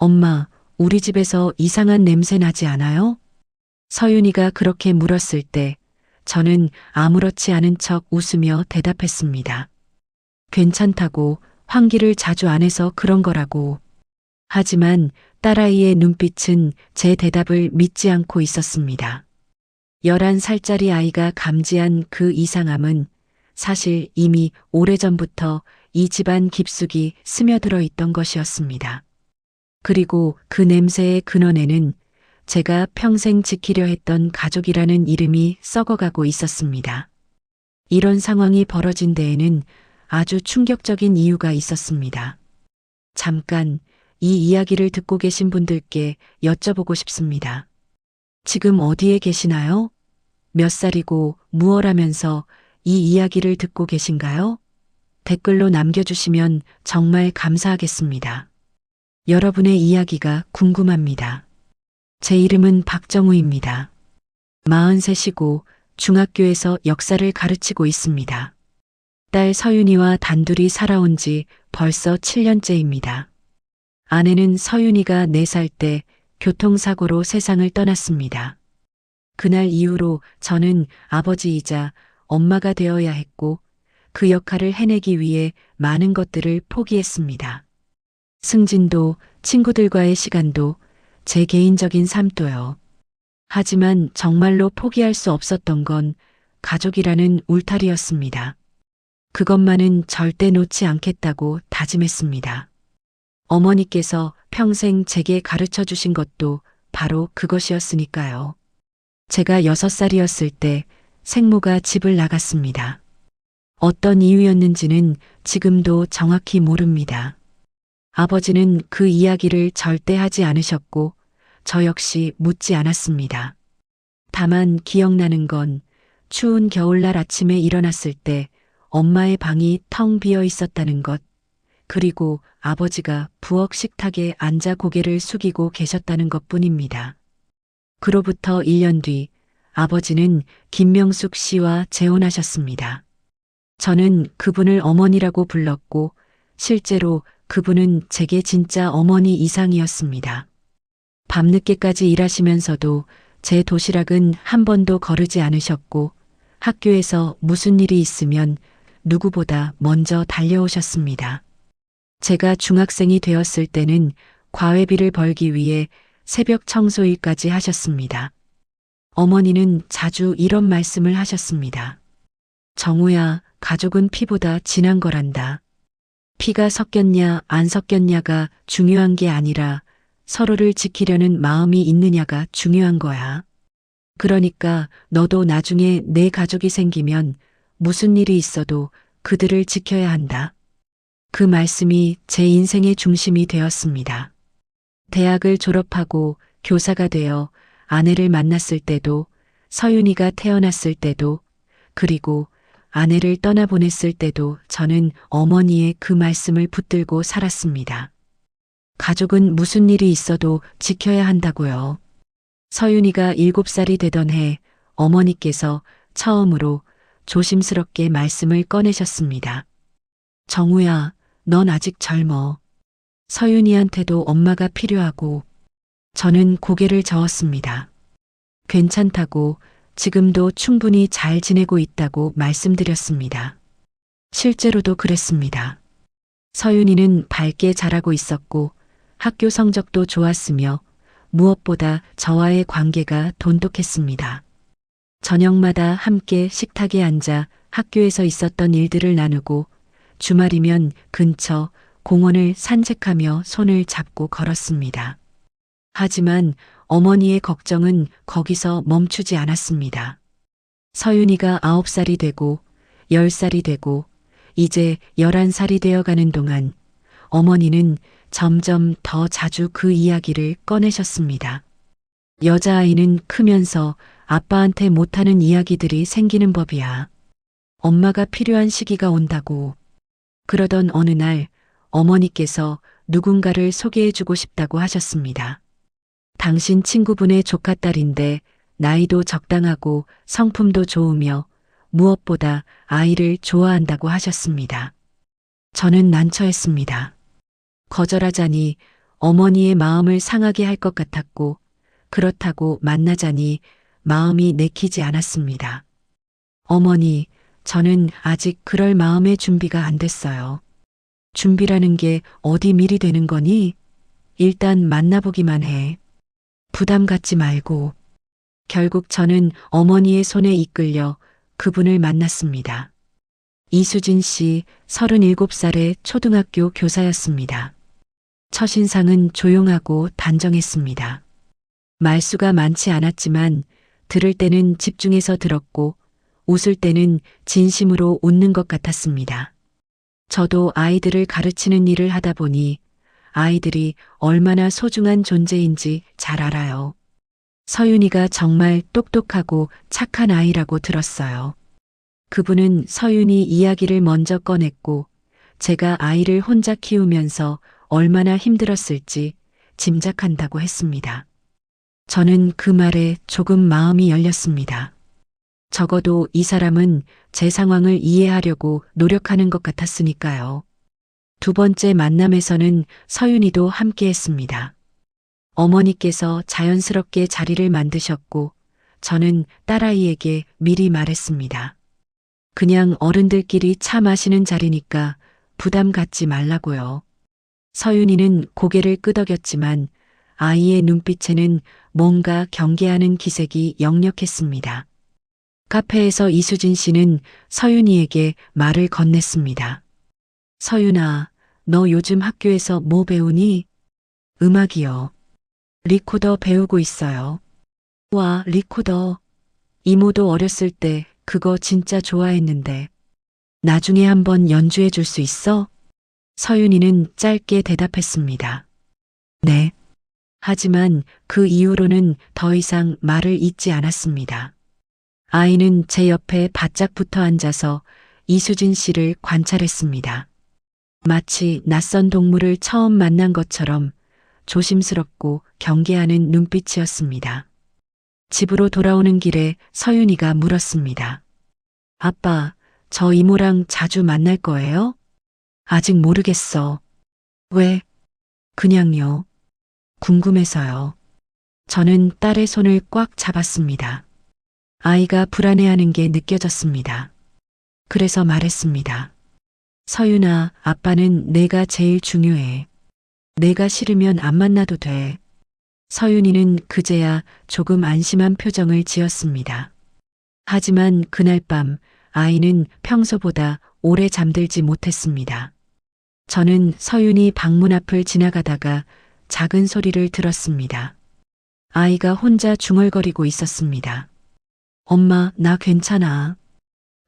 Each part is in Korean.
엄마, 우리 집에서 이상한 냄새 나지 않아요? 서윤이가 그렇게 물었을 때 저는 아무렇지 않은 척 웃으며 대답했습니다. 괜찮다고, 환기를 자주 안 해서 그런 거라고. 하지만 딸아이의 눈빛은 제 대답을 믿지 않고 있었습니다. 11살짜리 아이가 감지한 그 이상함은 사실 이미 오래전부터 이 집안 깊숙이 스며들어 있던 것이었습니다. 그리고 그 냄새의 근원에는 제가 평생 지키려 했던 가족이라는 이름이 썩어가고 있었습니다. 이런 상황이 벌어진 데에는 아주 충격적인 이유가 있었습니다. 잠깐 이 이야기를 듣고 계신 분들께 여쭤보고 싶습니다. 지금 어디에 계시나요? 몇 살이고 무얼 하면서 이 이야기를 듣고 계신가요? 댓글로 남겨주시면 정말 감사하겠습니다. 여러분의 이야기가 궁금합니다. 제 이름은 박정우입니다. 43이고 중학교에서 역사를 가르치고 있습니다. 딸 서윤이와 단둘이 살아온 지 벌써 7년째입니다. 아내는 서윤이가 4살 때 교통사고로 세상을 떠났습니다. 그날 이후로 저는 아버지이자 엄마가 되어야 했고 그 역할을 해내기 위해 많은 것들을 포기했습니다. 승진도, 친구들과의 시간도, 제 개인적인 삶도요. 하지만 정말로 포기할 수 없었던 건 가족이라는 울타리였습니다. 그것만은 절대 놓지 않겠다고 다짐했습니다. 어머니께서 평생 제게 가르쳐 주신 것도 바로 그것이었으니까요. 제가 6살이었을 때 생모가 집을 나갔습니다. 어떤 이유였는지는 지금도 정확히 모릅니다. 아버지는 그 이야기를 절대 하지 않으셨고 저 역시 묻지 않았습니다. 다만 기억나는 건 추운 겨울날 아침에 일어났을 때 엄마의 방이 텅 비어 있었다는 것, 그리고 아버지가 부엌 식탁에 앉아 고개를 숙이고 계셨다는 것뿐입니다. 그로부터 1년 뒤 아버지는 김명숙 씨와 재혼하셨습니다. 저는 그분을 어머니라고 불렀고 실제로 그분은 제게 진짜 어머니 이상이었습니다. 밤늦게까지 일하시면서도 제 도시락은 한 번도 거르지 않으셨고 학교에서 무슨 일이 있으면 누구보다 먼저 달려오셨습니다. 제가 중학생이 되었을 때는 과외비를 벌기 위해 새벽 청소일까지 하셨습니다. 어머니는 자주 이런 말씀을 하셨습니다. 정우야, 가족은 피보다 진한 거란다. 피가 섞였냐 안 섞였냐가 중요한 게 아니라 서로를 지키려는 마음이 있느냐가 중요한 거야. 그러니까 너도 나중에 내 가족이 생기면 무슨 일이 있어도 그들을 지켜야 한다. 그 말씀이 제 인생의 중심이 되었습니다. 대학을 졸업하고 교사가 되어 아내를 만났을 때도, 서윤이가 태어났을 때도, 그리고 아내를 떠나보냈을 때도 저는 어머니의 그 말씀을 붙들고 살았습니다. 가족은 무슨 일이 있어도 지켜야 한다고요. 서윤이가 7살이 되던 해 어머니께서 처음으로 조심스럽게 말씀을 꺼내셨습니다. 정우야, 넌 아직 젊어. 서윤이한테도 엄마가 필요하고. 저는 고개를 저었습니다. 괜찮다고, 지금도 충분히 잘 지내고 있다고 말씀드렸습니다. 실제로도 그랬습니다. 서윤이는 밝게 자라고 있었고 학교 성적도 좋았으며 무엇보다 저와의 관계가 돈독했습니다. 저녁마다 함께 식탁에 앉아 학교에서 있었던 일들을 나누고 주말이면 근처 공원을 산책하며 손을 잡고 걸었습니다. 하지만 어머니의 걱정은 거기서 멈추지 않았습니다. 서윤이가 9살이 되고 10살이 되고 이제 11살이 되어가는 동안 어머니는 점점 더 자주 그 이야기를 꺼내셨습니다. 여자아이는 크면서 아빠한테 못하는 이야기들이 생기는 법이야. 엄마가 필요한 시기가 온다고. 그러던 어느 날 어머니께서 누군가를 소개해주고 싶다고 하셨습니다. 당신 친구분의 조카딸인데 나이도 적당하고 성품도 좋으며 무엇보다 아이를 좋아한다고 하셨습니다. 저는 난처했습니다. 거절하자니 어머니의 마음을 상하게 할 것 같았고 그렇다고 만나자니 마음이 내키지 않았습니다. 어머니, 저는 아직 그럴 마음의 준비가 안 됐어요. 준비라는 게 어디 미리 되는 거니? 일단 만나보기만 해. 부담 갖지 말고. 결국 저는 어머니의 손에 이끌려 그분을 만났습니다. 이수진 씨, 37살의 초등학교 교사였습니다. 첫인상은 조용하고 단정했습니다. 말수가 많지 않았지만 들을 때는 집중해서 들었고 웃을 때는 진심으로 웃는 것 같았습니다. 저도 아이들을 가르치는 일을 하다 보니 아이들이 얼마나 소중한 존재인지 잘 알아요. 서윤이가 정말 똑똑하고 착한 아이라고 들었어요. 그분은 서윤이 이야기를 먼저 꺼냈고 제가 아이를 혼자 키우면서 얼마나 힘들었을지 짐작한다고 했습니다. 저는 그 말에 조금 마음이 열렸습니다. 적어도 이 사람은 제 상황을 이해하려고 노력하는 것 같았으니까요. 두 번째 만남에서는 서윤이도 함께 했습니다. 어머니께서 자연스럽게 자리를 만드셨고 저는 딸아이에게 미리 말했습니다. 그냥 어른들끼리 차 마시는 자리니까 부담 갖지 말라고요. 서윤이는 고개를 끄덕였지만 아이의 눈빛에는 뭔가 경계하는 기색이 역력했습니다. 카페에서 이수진 씨는 서윤이에게 말을 건넸습니다. 서윤아, 너 요즘 학교에서 뭐 배우니? 음악이요. 리코더 배우고 있어요. 와, 리코더. 이모도 어렸을 때 그거 진짜 좋아했는데. 나중에 한번 연주해 줄 수 있어? 서윤이는 짧게 대답했습니다. 네. 하지만 그 이후로는 더 이상 말을 잇지 않았습니다. 아이는 제 옆에 바짝 붙어 앉아서 이수진 씨를 관찰했습니다. 마치 낯선 동물을 처음 만난 것처럼 조심스럽고 경계하는 눈빛이었습니다. 집으로 돌아오는 길에 서윤이가 물었습니다. 아빠, 저 이모랑 자주 만날 거예요? 아직 모르겠어. 왜? 그냥요. 궁금해서요. 저는 딸의 손을 꽉 잡았습니다. 아이가 불안해하는 게 느껴졌습니다. 그래서 말했습니다. 서윤아, 아빠는 내가 제일 중요해. 내가 싫으면 안 만나도 돼. 서윤이는 그제야 조금 안심한 표정을 지었습니다. 하지만 그날 밤 아이는 평소보다 오래 잠들지 못했습니다. 저는 서윤이 방문 앞을 지나가다가 작은 소리를 들었습니다. 아이가 혼자 중얼거리고 있었습니다. 엄마, 나 괜찮아.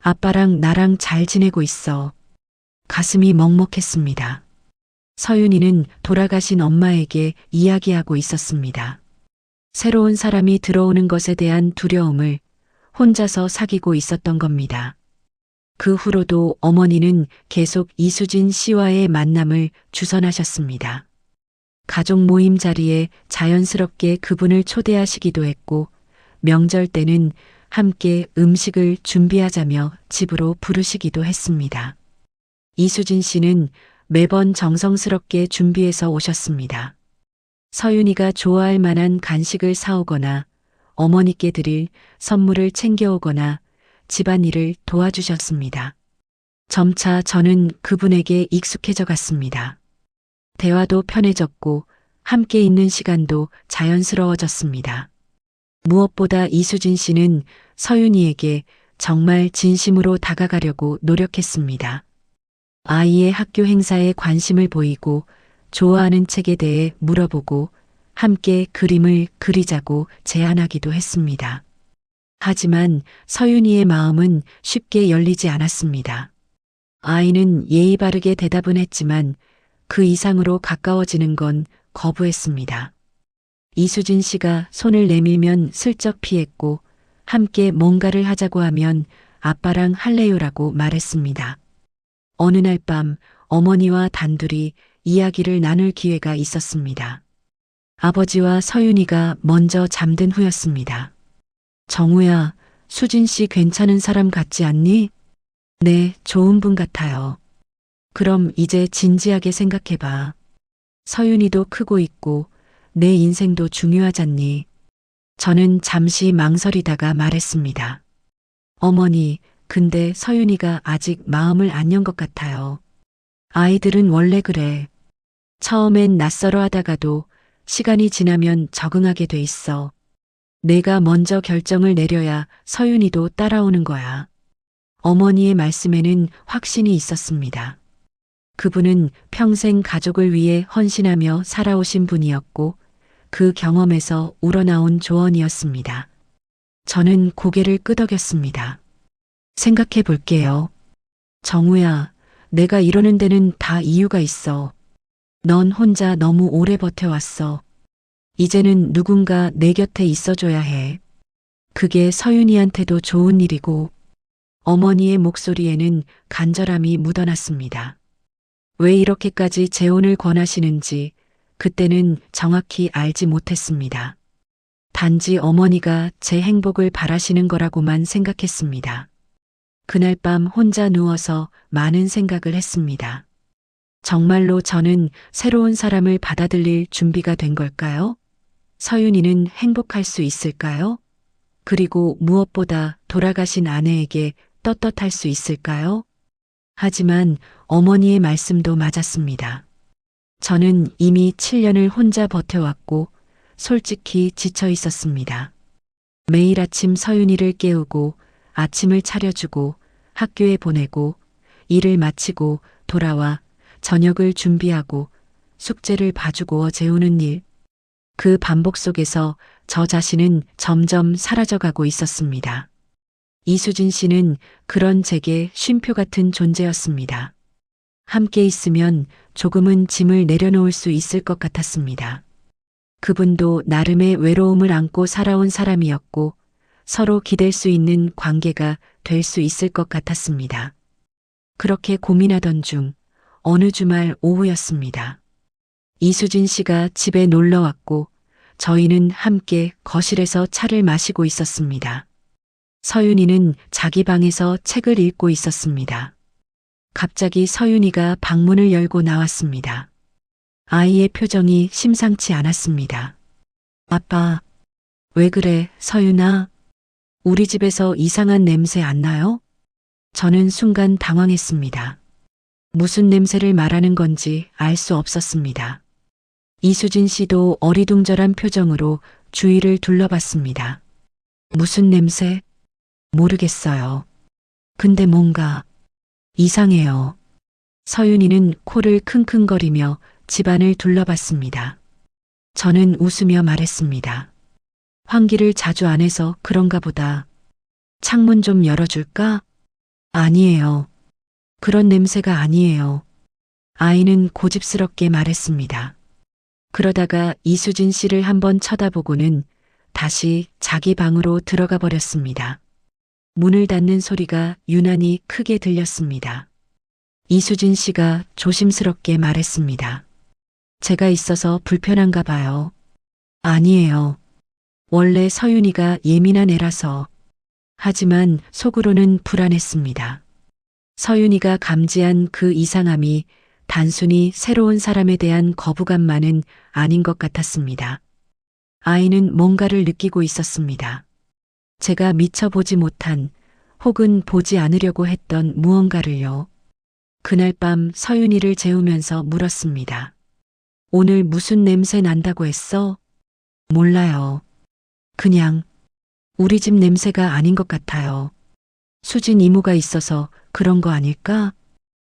아빠랑 나랑 잘 지내고 있어. 가슴이 먹먹했습니다. 서윤이는 돌아가신 엄마에게 이야기하고 있었습니다. 새로운 사람이 들어오는 것에 대한 두려움을 혼자서 사귀고 있었던 겁니다. 그 후로도 어머니는 계속 이수진 씨와의 만남을 주선하셨습니다. 가족 모임 자리에 자연스럽게 그분을 초대하시기도 했고 명절 때는 함께 음식을 준비하자며 집으로 부르시기도 했습니다. 이수진 씨는 매번 정성스럽게 준비해서 오셨습니다. 서윤이가 좋아할 만한 간식을 사오거나 어머니께 드릴 선물을 챙겨오거나 집안일을 도와주셨습니다. 점차 저는 그분에게 익숙해져 갔습니다. 대화도 편해졌고 함께 있는 시간도 자연스러워졌습니다. 무엇보다 이수진 씨는 서윤이에게 정말 진심으로 다가가려고 노력했습니다. 아이의 학교 행사에 관심을 보이고 좋아하는 책에 대해 물어보고 함께 그림을 그리자고 제안하기도 했습니다. 하지만 서윤이의 마음은 쉽게 열리지 않았습니다. 아이는 예의 바르게 대답은 했지만 그 이상으로 가까워지는 건 거부했습니다. 이수진 씨가 손을 내밀면 슬쩍 피했고 함께 뭔가를 하자고 하면 아빠랑 할래요라고 말했습니다. 어느 날 밤 어머니와 단둘이 이야기를 나눌 기회가 있었습니다. 아버지와 서윤이가 먼저 잠든 후였습니다. 정우야, 수진 씨 괜찮은 사람 같지 않니? 네, 좋은 분 같아요. 그럼 이제 진지하게 생각해봐. 서윤이도 크고 있고 내 인생도 중요하잖니. 저는 잠시 망설이다가 말했습니다. 어머니, 근데 서윤이가 아직 마음을 안 연 것 같아요. 아이들은 원래 그래. 처음엔 낯설어 하다가도 시간이 지나면 적응하게 돼 있어. 내가 먼저 결정을 내려야 서윤이도 따라오는 거야. 어머니의 말씀에는 확신이 있었습니다. 그분은 평생 가족을 위해 헌신하며 살아오신 분이었고 그 경험에서 우러나온 조언이었습니다. 저는 고개를 끄덕였습니다. 생각해 볼게요. 정우야, 내가 이러는 데는 다 이유가 있어. 넌 혼자 너무 오래 버텨왔어. 이제는 누군가 내 곁에 있어줘야 해. 그게 서윤이한테도 좋은 일이고. 어머니의 목소리에는 간절함이 묻어났습니다. 왜 이렇게까지 재혼을 권하시는지 그때는 정확히 알지 못했습니다. 단지 어머니가 제 행복을 바라시는 거라고만 생각했습니다. 그날 밤 혼자 누워서 많은 생각을 했습니다. 정말로 저는 새로운 사람을 받아들일 준비가 된 걸까요? 서윤이는 행복할 수 있을까요? 그리고 무엇보다 돌아가신 아내에게 떳떳할 수 있을까요? 하지만 어머니의 말씀도 맞았습니다. 저는 이미 7년을 혼자 버텨왔고 솔직히 지쳐 있었습니다. 매일 아침 서윤이를 깨우고 아침을 차려주고 학교에 보내고 일을 마치고 돌아와 저녁을 준비하고 숙제를 봐주고 재우는 일. 그 반복 속에서 저 자신은 점점 사라져가고 있었습니다. 이수진 씨는 그런 제게 쉼표 같은 존재였습니다. 함께 있으면 조금은 짐을 내려놓을 수 있을 것 같았습니다. 그분도 나름의 외로움을 안고 살아온 사람이었고 서로 기댈 수 있는 관계가 될 수 있을 것 같았습니다. 그렇게 고민하던 중 어느 주말 오후였습니다. 이수진 씨가 집에 놀러 왔고 저희는 함께 거실에서 차를 마시고 있었습니다. 서윤이는 자기 방에서 책을 읽고 있었습니다. 갑자기 서윤이가 방문을 열고 나왔습니다. 아이의 표정이 심상치 않았습니다. 아빠, 왜 그래, 서윤아? 우리 집에서 이상한 냄새 안 나요? 저는 순간 당황했습니다. 무슨 냄새를 말하는 건지 알 수 없었습니다. 이수진 씨도 어리둥절한 표정으로 주위를 둘러봤습니다. 무슨 냄새? 모르겠어요. 근데 뭔가 이상해요. 서윤이는 코를 킁킁거리며 집안을 둘러봤습니다. 저는 웃으며 말했습니다. 환기를 자주 안 해서 그런가 보다. 창문 좀 열어줄까? 아니에요. 그런 냄새가 아니에요. 아이는 고집스럽게 말했습니다. 그러다가 이수진 씨를 한번 쳐다보고는 다시 자기 방으로 들어가 버렸습니다. 문을 닫는 소리가 유난히 크게 들렸습니다. 이수진 씨가 조심스럽게 말했습니다. 제가 있어서 불편한가 봐요. 아니에요. 원래 서윤이가 예민한 애라서. 하지만 속으로는 불안했습니다. 서윤이가 감지한 그 이상함이 단순히 새로운 사람에 대한 거부감만은 아닌 것 같았습니다. 아이는 뭔가를 느끼고 있었습니다. 제가 미처 보지 못한 혹은 보지 않으려고 했던 무언가를요. 그날 밤 서윤이를 재우면서 물었습니다. 오늘 무슨 냄새 난다고 했어? 몰라요. 그냥 우리 집 냄새가 아닌 것 같아요. 수진 이모가 있어서 그런 거 아닐까?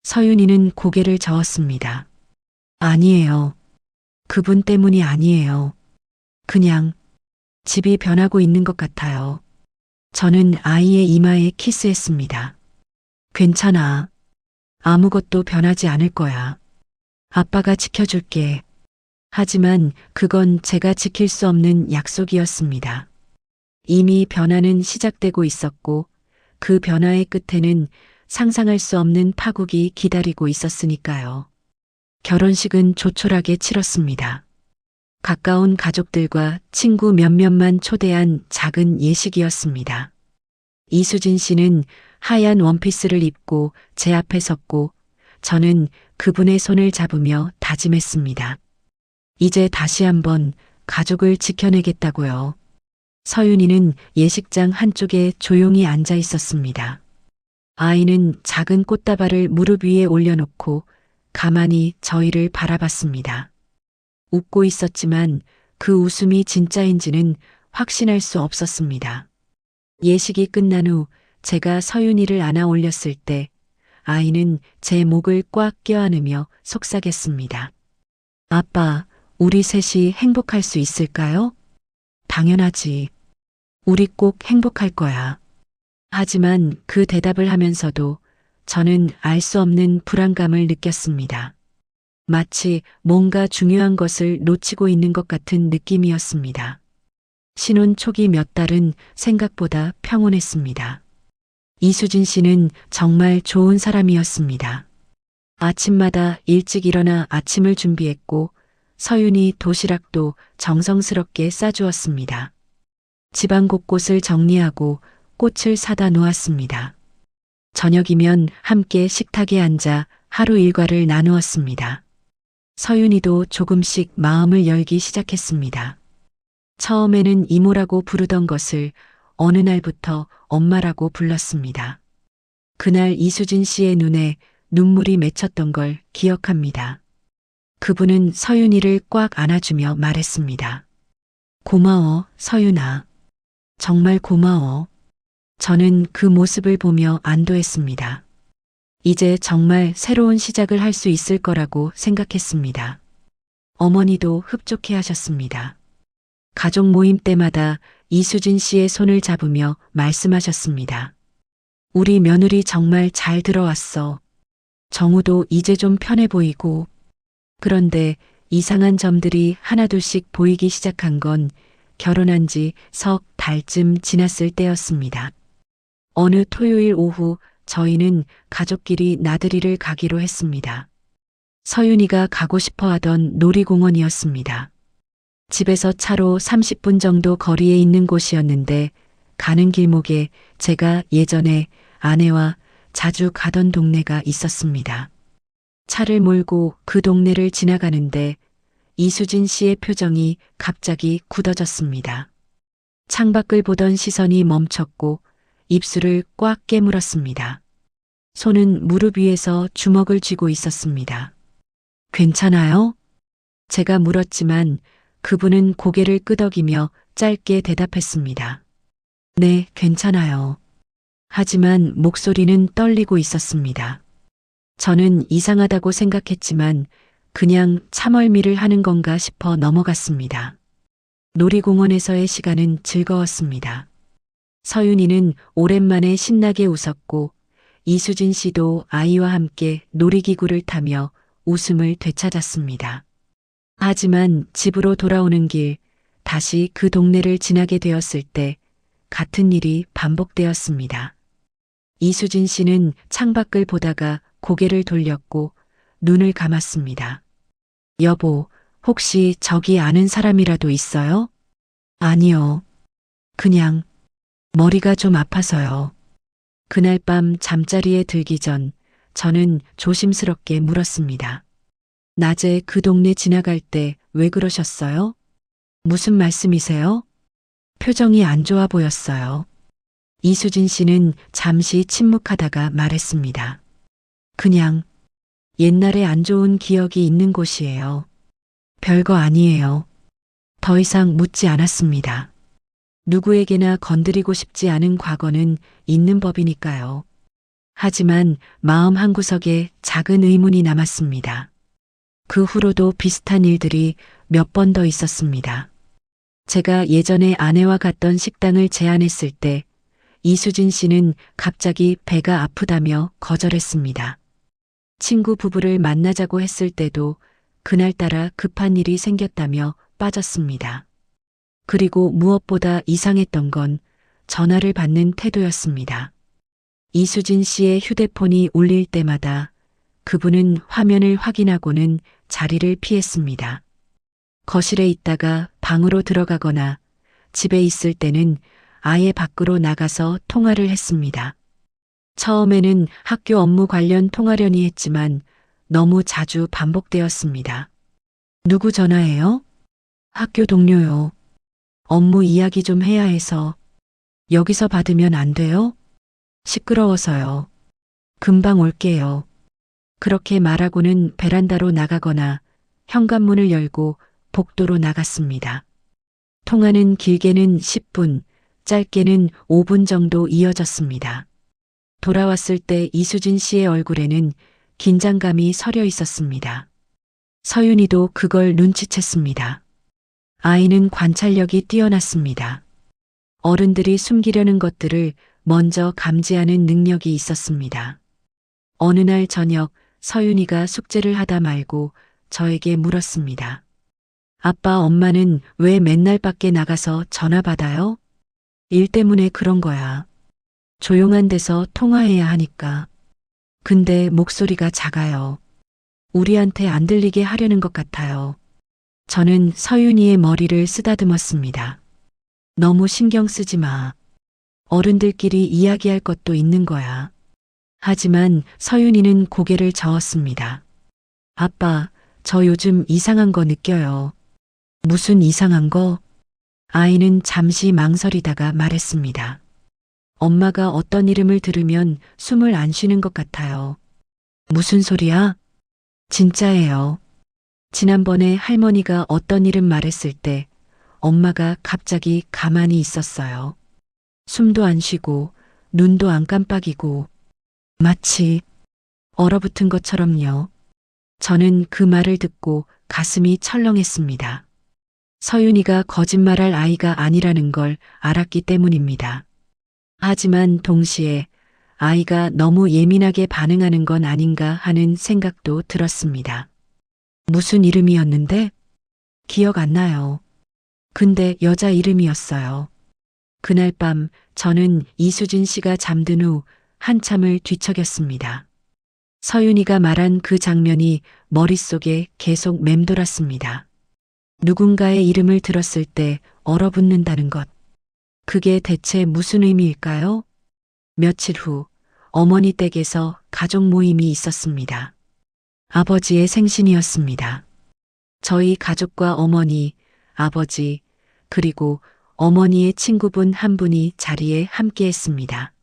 서윤이는 고개를 저었습니다. 아니에요. 그분 때문이 아니에요. 그냥 집이 변하고 있는 것 같아요. 저는 아이의 이마에 키스했습니다. 괜찮아. 아무것도 변하지 않을 거야. 아빠가 지켜줄게. 하지만 그건 제가 지킬 수 없는 약속이었습니다. 이미 변화는 시작되고 있었고 그 변화의 끝에는 상상할 수 없는 파국이 기다리고 있었으니까요. 결혼식은 조촐하게 치렀습니다. 가까운 가족들과 친구 몇몇만 초대한 작은 예식이었습니다. 이수진 씨는 하얀 원피스를 입고 제 앞에 섰고 저는 그분의 손을 잡으며 다짐했습니다. 이제 다시 한번 가족을 지켜내겠다고요. 서윤이는 예식장 한쪽에 조용히 앉아 있었습니다. 아이는 작은 꽃다발을 무릎 위에 올려놓고 가만히 저희를 바라봤습니다. 웃고 있었지만 그 웃음이 진짜인지는 확신할 수 없었습니다. 예식이 끝난 후 제가 서윤이를 안아 올렸을 때 아이는 제 목을 꽉 껴안으며 속삭였습니다. 아빠, 우리 셋이 행복할 수 있을까요? 당연하지. 우리 꼭 행복할 거야. 하지만 그 대답을 하면서도 저는 알 수 없는 불안감을 느꼈습니다. 마치 뭔가 중요한 것을 놓치고 있는 것 같은 느낌이었습니다. 신혼 초기 몇 달은 생각보다 평온했습니다. 이수진 씨는 정말 좋은 사람이었습니다. 아침마다 일찍 일어나 아침을 준비했고 서윤이 도시락도 정성스럽게 싸주었습니다. 집안 곳곳을 정리하고 꽃을 사다 놓았습니다. 저녁이면 함께 식탁에 앉아 하루 일과를 나누었습니다. 서윤이도 조금씩 마음을 열기 시작했습니다. 처음에는 이모라고 부르던 것을 어느 날부터 엄마라고 불렀습니다. 그날 이수진 씨의 눈에 눈물이 맺혔던 걸 기억합니다. 그분은 서윤이를 꽉 안아주며 말했습니다. 고마워, 서윤아. 정말 고마워. 저는 그 모습을 보며 안도했습니다. 이제 정말 새로운 시작을 할 수 있을 거라고 생각했습니다. 어머니도 흡족해 하셨습니다. 가족 모임 때마다 이수진 씨의 손을 잡으며 말씀하셨습니다. 우리 며느리 정말 잘 들어왔어. 정우도 이제 좀 편해 보이고. 그런데 이상한 점들이 하나둘씩 보이기 시작한 건 결혼한 지 석 달쯤 지났을 때였습니다. 어느 토요일 오후 저희는 가족끼리 나들이를 가기로 했습니다. 서윤이가 가고 싶어 하던 놀이공원이었습니다. 집에서 차로 30분 정도 거리에 있는 곳이었는데 가는 길목에 제가 예전에 아내와 자주 가던 동네가 있었습니다. 차를 몰고 그 동네를 지나가는데 이수진 씨의 표정이 갑자기 굳어졌습니다. 창밖을 보던 시선이 멈췄고 입술을 꽉 깨물었습니다. 손은 무릎 위에서 주먹을 쥐고 있었습니다. 괜찮아요? 제가 물었지만 그분은 고개를 끄덕이며 짧게 대답했습니다. 네, 괜찮아요. 하지만 목소리는 떨리고 있었습니다. 저는 이상하다고 생각했지만 그냥 참얼미를 하는 건가 싶어 넘어갔습니다. 놀이공원에서의 시간은 즐거웠습니다. 서윤이는 오랜만에 신나게 웃었고 이수진 씨도 아이와 함께 놀이기구를 타며 웃음을 되찾았습니다. 하지만 집으로 돌아오는 길 다시 그 동네를 지나게 되었을 때 같은 일이 반복되었습니다. 이수진 씨는 창밖을 보다가 고개를 돌렸고 눈을 감았습니다. 여보, 혹시 저기 아는 사람이라도 있어요? 아니요. 그냥 머리가 좀 아파서요. 그날 밤 잠자리에 들기 전 저는 조심스럽게 물었습니다. 낮에 그 동네 지나갈 때 왜 그러셨어요? 무슨 말씀이세요? 표정이 안 좋아 보였어요. 이수진 씨는 잠시 침묵하다가 말했습니다. 그냥 옛날에 안 좋은 기억이 있는 곳이에요. 별거 아니에요. 더 이상 묻지 않았습니다. 누구에게나 건드리고 싶지 않은 과거는 있는 법이니까요. 하지만 마음 한구석에 작은 의문이 남았습니다. 그 후로도 비슷한 일들이 몇 번 더 있었습니다. 제가 예전에 아내와 갔던 식당을 제안했을 때 이수진 씨는 갑자기 배가 아프다며 거절했습니다. 친구 부부를 만나자고 했을 때도 그날따라 급한 일이 생겼다며 빠졌습니다. 그리고 무엇보다 이상했던 건 전화를 받는 태도였습니다. 이수진 씨의 휴대폰이 울릴 때마다 그분은 화면을 확인하고는 자리를 피했습니다. 거실에 있다가 방으로 들어가거나 집에 있을 때는 아예 밖으로 나가서 통화를 했습니다. 처음에는 학교 업무 관련 통화려니 했지만 너무 자주 반복되었습니다. 누구 전화해요? 학교 동료요. 업무 이야기 좀 해야 해서. 여기서 받으면 안 돼요? 시끄러워서요. 금방 올게요. 그렇게 말하고는 베란다로 나가거나 현관문을 열고 복도로 나갔습니다. 통화는 길게는 10분, 짧게는 5분 정도 이어졌습니다. 돌아왔을 때 이수진 씨의 얼굴에는 긴장감이 서려 있었습니다. 서윤이도 그걸 눈치챘습니다. 아이는 관찰력이 뛰어났습니다. 어른들이 숨기려는 것들을 먼저 감지하는 능력이 있었습니다. 어느 날 저녁 서윤이가 숙제를 하다 말고 저에게 물었습니다. 아빠, 엄마는 왜 맨날 밖에 나가서 전화 받아요? 일 때문에 그런 거야. 조용한 데서 통화해야 하니까. 근데 목소리가 작아요. 우리한테 안 들리게 하려는 것 같아요. 저는 서윤이의 머리를 쓰다듬었습니다. 너무 신경 쓰지 마. 어른들끼리 이야기할 것도 있는 거야. 하지만 서윤이는 고개를 저었습니다. 아빠, 저 요즘 이상한 거 느껴요. 무슨 이상한 거? 아이는 잠시 망설이다가 말했습니다. 엄마가 어떤 이름을 들으면 숨을 안 쉬는 것 같아요. 무슨 소리야? 진짜예요. 지난번에 할머니가 어떤 이름 말했을 때 엄마가 갑자기 가만히 있었어요. 숨도 안 쉬고 눈도 안 깜빡이고 마치 얼어붙은 것처럼요. 저는 그 말을 듣고 가슴이 철렁했습니다. 서윤이가 거짓말할 아이가 아니라는 걸 알았기 때문입니다. 하지만 동시에 아이가 너무 예민하게 반응하는 건 아닌가 하는 생각도 들었습니다. 무슨 이름이었는데? 기억 안 나요. 근데 여자 이름이었어요. 그날 밤 저는 이수진 씨가 잠든 후 한참을 뒤척였습니다. 서윤이가 말한 그 장면이 머릿속에 계속 맴돌았습니다. 누군가의 이름을 들었을 때 얼어붙는다는 것. 그게 대체 무슨 의미일까요? 며칠 후 어머니 댁에서 가족 모임이 있었습니다. 아버지의 생신이었습니다. 저희 가족과 어머니, 아버지, 그리고 어머니의 친구분 한 분이 자리에 함께 했습니다.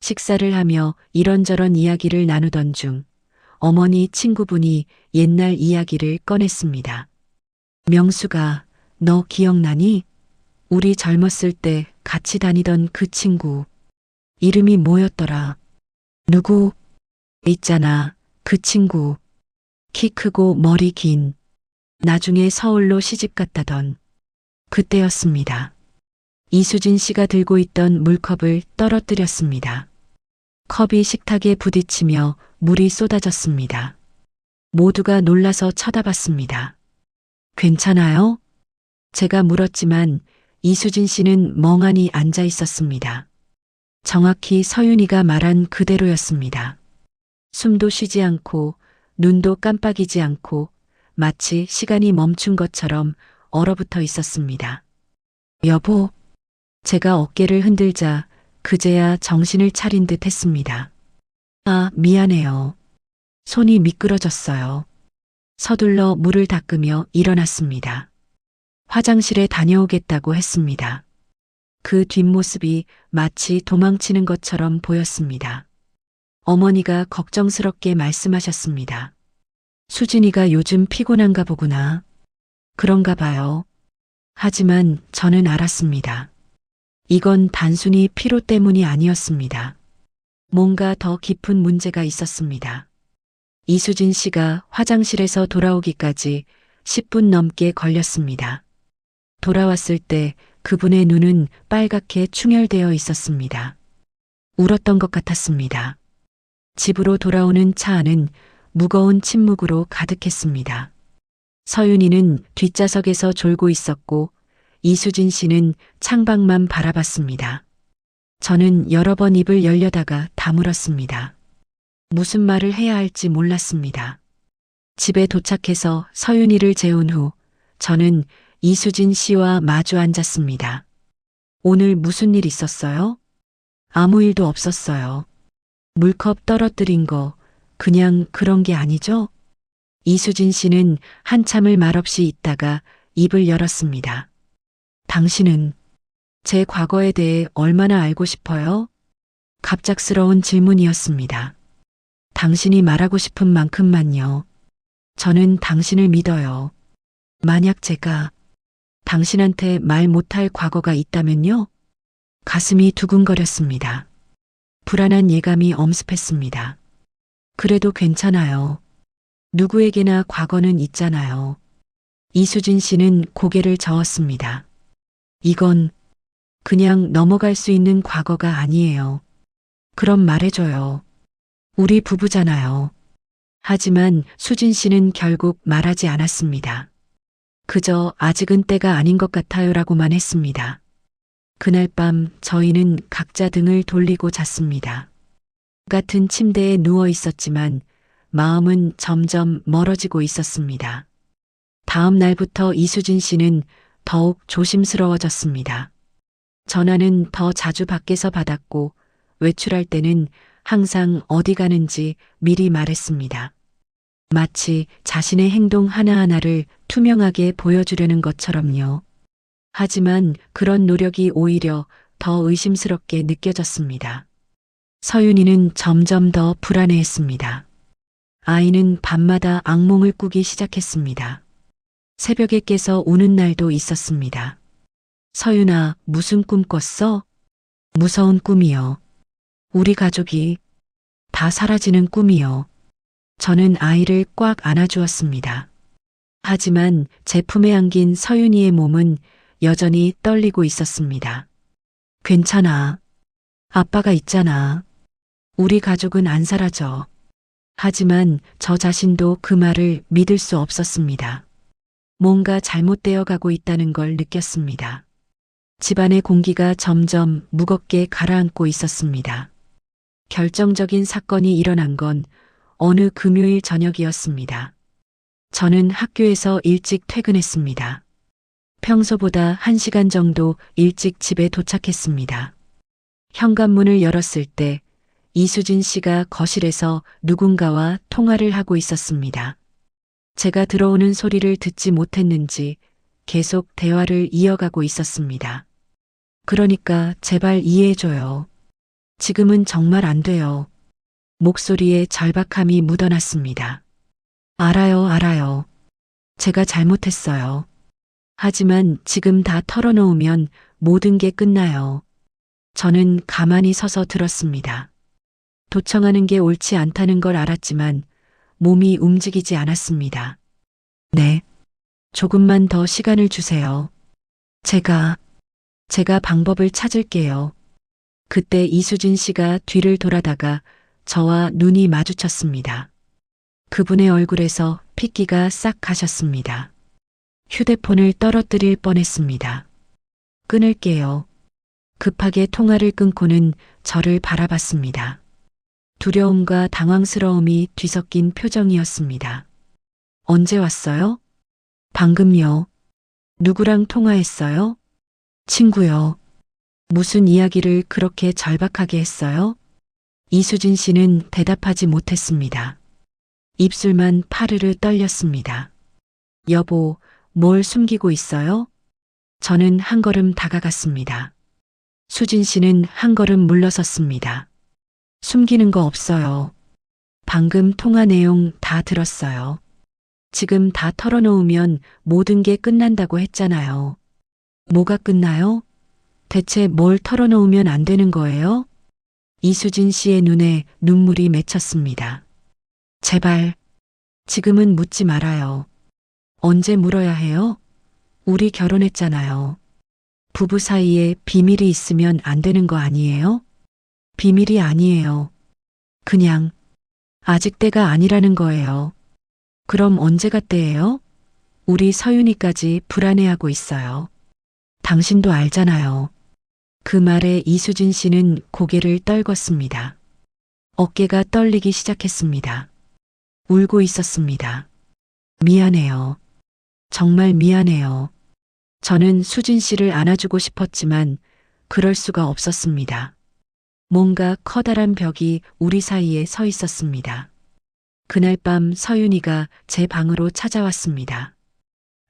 식사를 하며 이런저런 이야기를 나누던 중 어머니 친구분이 옛날 이야기를 꺼냈습니다. 명수가 너 기억나니? 우리 젊었을 때 같이 다니던 그 친구. 이름이 뭐였더라? 누구? 있잖아, 그 친구. 키 크고 머리 긴. 나중에 서울로 시집 갔다던. 그때였습니다. 이수진 씨가 들고 있던 물컵을 떨어뜨렸습니다. 컵이 식탁에 부딪히며 물이 쏟아졌습니다. 모두가 놀라서 쳐다봤습니다. 괜찮아요? 제가 물었지만 이수진 씨는 멍하니 앉아 있었습니다. 정확히 서윤이가 말한 그대로였습니다. 숨도 쉬지 않고 눈도 깜빡이지 않고 마치 시간이 멈춘 것처럼 얼어붙어 있었습니다. 여보, 제가 어깨를 흔들자 그제야 정신을 차린 듯 했습니다. 아, 미안해요. 손이 미끄러졌어요. 서둘러 물을 닦으며 일어났습니다. 화장실에 다녀오겠다고 했습니다. 그 뒷모습이 마치 도망치는 것처럼 보였습니다. 어머니가 걱정스럽게 말씀하셨습니다. 수진이가 요즘 피곤한가 보구나. 그런가 봐요. 하지만 저는 알았습니다. 이건 단순히 피로 때문이 아니었습니다. 뭔가 더 깊은 문제가 있었습니다. 이수진 씨가 화장실에서 돌아오기까지 10분 넘게 걸렸습니다. 돌아왔을 때 그분의 눈은 빨갛게 충혈되어 있었습니다. 울었던 것 같았습니다. 집으로 돌아오는 차 안은 무거운 침묵으로 가득했습니다. 서윤이는 뒷좌석에서 졸고 있었고 이수진 씨는 창밖만 바라봤습니다. 저는 여러 번 입을 열려다가 다물었습니다. 무슨 말을 해야 할지 몰랐습니다. 집에 도착해서 서윤이를 재운 후 저는 이수진 씨와 마주 앉았습니다. 오늘 무슨 일 있었어요? 아무 일도 없었어요. 물컵 떨어뜨린 거 그냥 그런 게 아니죠? 이수진 씨는 한참을 말없이 있다가 입을 열었습니다. 당신은 제 과거에 대해 얼마나 알고 싶어요? 갑작스러운 질문이었습니다. 당신이 말하고 싶은 만큼만요. 저는 당신을 믿어요. 만약 제가 당신한테 말 못할 과거가 있다면요? 가슴이 두근거렸습니다. 불안한 예감이 엄습했습니다. 그래도 괜찮아요. 누구에게나 과거는 있잖아요. 이수진 씨는 고개를 저었습니다. 이건 그냥 넘어갈 수 있는 과거가 아니에요. 그럼 말해줘요. 우리 부부잖아요. 하지만 수진 씨는 결국 말하지 않았습니다. 그저 아직은 때가 아닌 것 같아요라고만 했습니다. 그날 밤 저희는 각자 등을 돌리고 잤습니다. 같은 침대에 누워 있었지만 마음은 점점 멀어지고 있었습니다. 다음 날부터 이수진 씨는 더욱 조심스러워졌습니다. 전화는 더 자주 밖에서 받았고 외출할 때는 항상 어디 가는지 미리 말했습니다. 마치 자신의 행동 하나하나를 투명하게 보여주려는 것처럼요. 하지만 그런 노력이 오히려 더 의심스럽게 느껴졌습니다. 서윤이는 점점 더 불안해했습니다. 아이는 밤마다 악몽을 꾸기 시작했습니다. 새벽에 깨서 우는 날도 있었습니다. 서윤아, 무슨 꿈 꿨어? 무서운 꿈이요. 우리 가족이 다 사라지는 꿈이요. 저는 아이를 꽉 안아주었습니다. 하지만 제 품에 안긴 서윤이의 몸은 여전히 떨리고 있었습니다. 괜찮아. 아빠가 있잖아. 우리 가족은 안 사라져. 하지만 저 자신도 그 말을 믿을 수 없었습니다. 뭔가 잘못되어 가고 있다는 걸 느꼈습니다. 집안의 공기가 점점 무겁게 가라앉고 있었습니다. 결정적인 사건이 일어난 건 어느 금요일 저녁이었습니다. 저는 학교에서 일찍 퇴근했습니다. 평소보다 1시간 정도 일찍 집에 도착했습니다. 현관문을 열었을 때 이수진 씨가 거실에서 누군가와 통화를 하고 있었습니다. 제가 들어오는 소리를 듣지 못했는지 계속 대화를 이어가고 있었습니다. 그러니까 제발 이해해줘요. 지금은 정말 안 돼요. 목소리에 절박함이 묻어났습니다. 알아요, 알아요. 제가 잘못했어요. 하지만 지금 다 털어놓으면 모든 게 끝나요. 저는 가만히 서서 들었습니다. 도청하는 게 옳지 않다는 걸 알았지만 몸이 움직이지 않았습니다. 네. 조금만 더 시간을 주세요. 제가 방법을 찾을게요. 그때 이수진 씨가 뒤를 돌아다가 저와 눈이 마주쳤습니다. 그분의 얼굴에서 핏기가 싹 가셨습니다. 휴대폰을 떨어뜨릴 뻔했습니다. 끊을게요. 급하게 통화를 끊고는 저를 바라봤습니다. 두려움과 당황스러움이 뒤섞인 표정이었습니다. 언제 왔어요? 방금요. 누구랑 통화했어요? 친구요. 무슨 이야기를 그렇게 절박하게 했어요? 이수진 씨는 대답하지 못했습니다. 입술만 파르르 떨렸습니다. 여보, 뭘 숨기고 있어요? 저는 한 걸음 다가갔습니다. 수진 씨는 한 걸음 물러섰습니다. 숨기는 거 없어요. 방금 통화 내용 다 들었어요. 지금 다 털어놓으면 모든 게 끝난다고 했잖아요. 뭐가 끝나요? 대체 뭘 털어놓으면 안 되는 거예요? 이수진 씨의 눈에 눈물이 맺혔습니다. 제발, 지금은 묻지 말아요. 언제 물어야 해요? 우리 결혼했잖아요. 부부 사이에 비밀이 있으면 안 되는 거 아니에요? 비밀이 아니에요. 그냥 아직 때가 아니라는 거예요. 그럼 언제가 때예요? 우리 서윤이까지 불안해하고 있어요. 당신도 알잖아요. 그 말에 이수진 씨는 고개를 떨궜습니다. 어깨가 떨리기 시작했습니다. 울고 있었습니다. 미안해요. 정말 미안해요. 저는 수진 씨를 안아주고 싶었지만 그럴 수가 없었습니다. 뭔가 커다란 벽이 우리 사이에 서 있었습니다. 그날 밤 서윤이가 제 방으로 찾아왔습니다.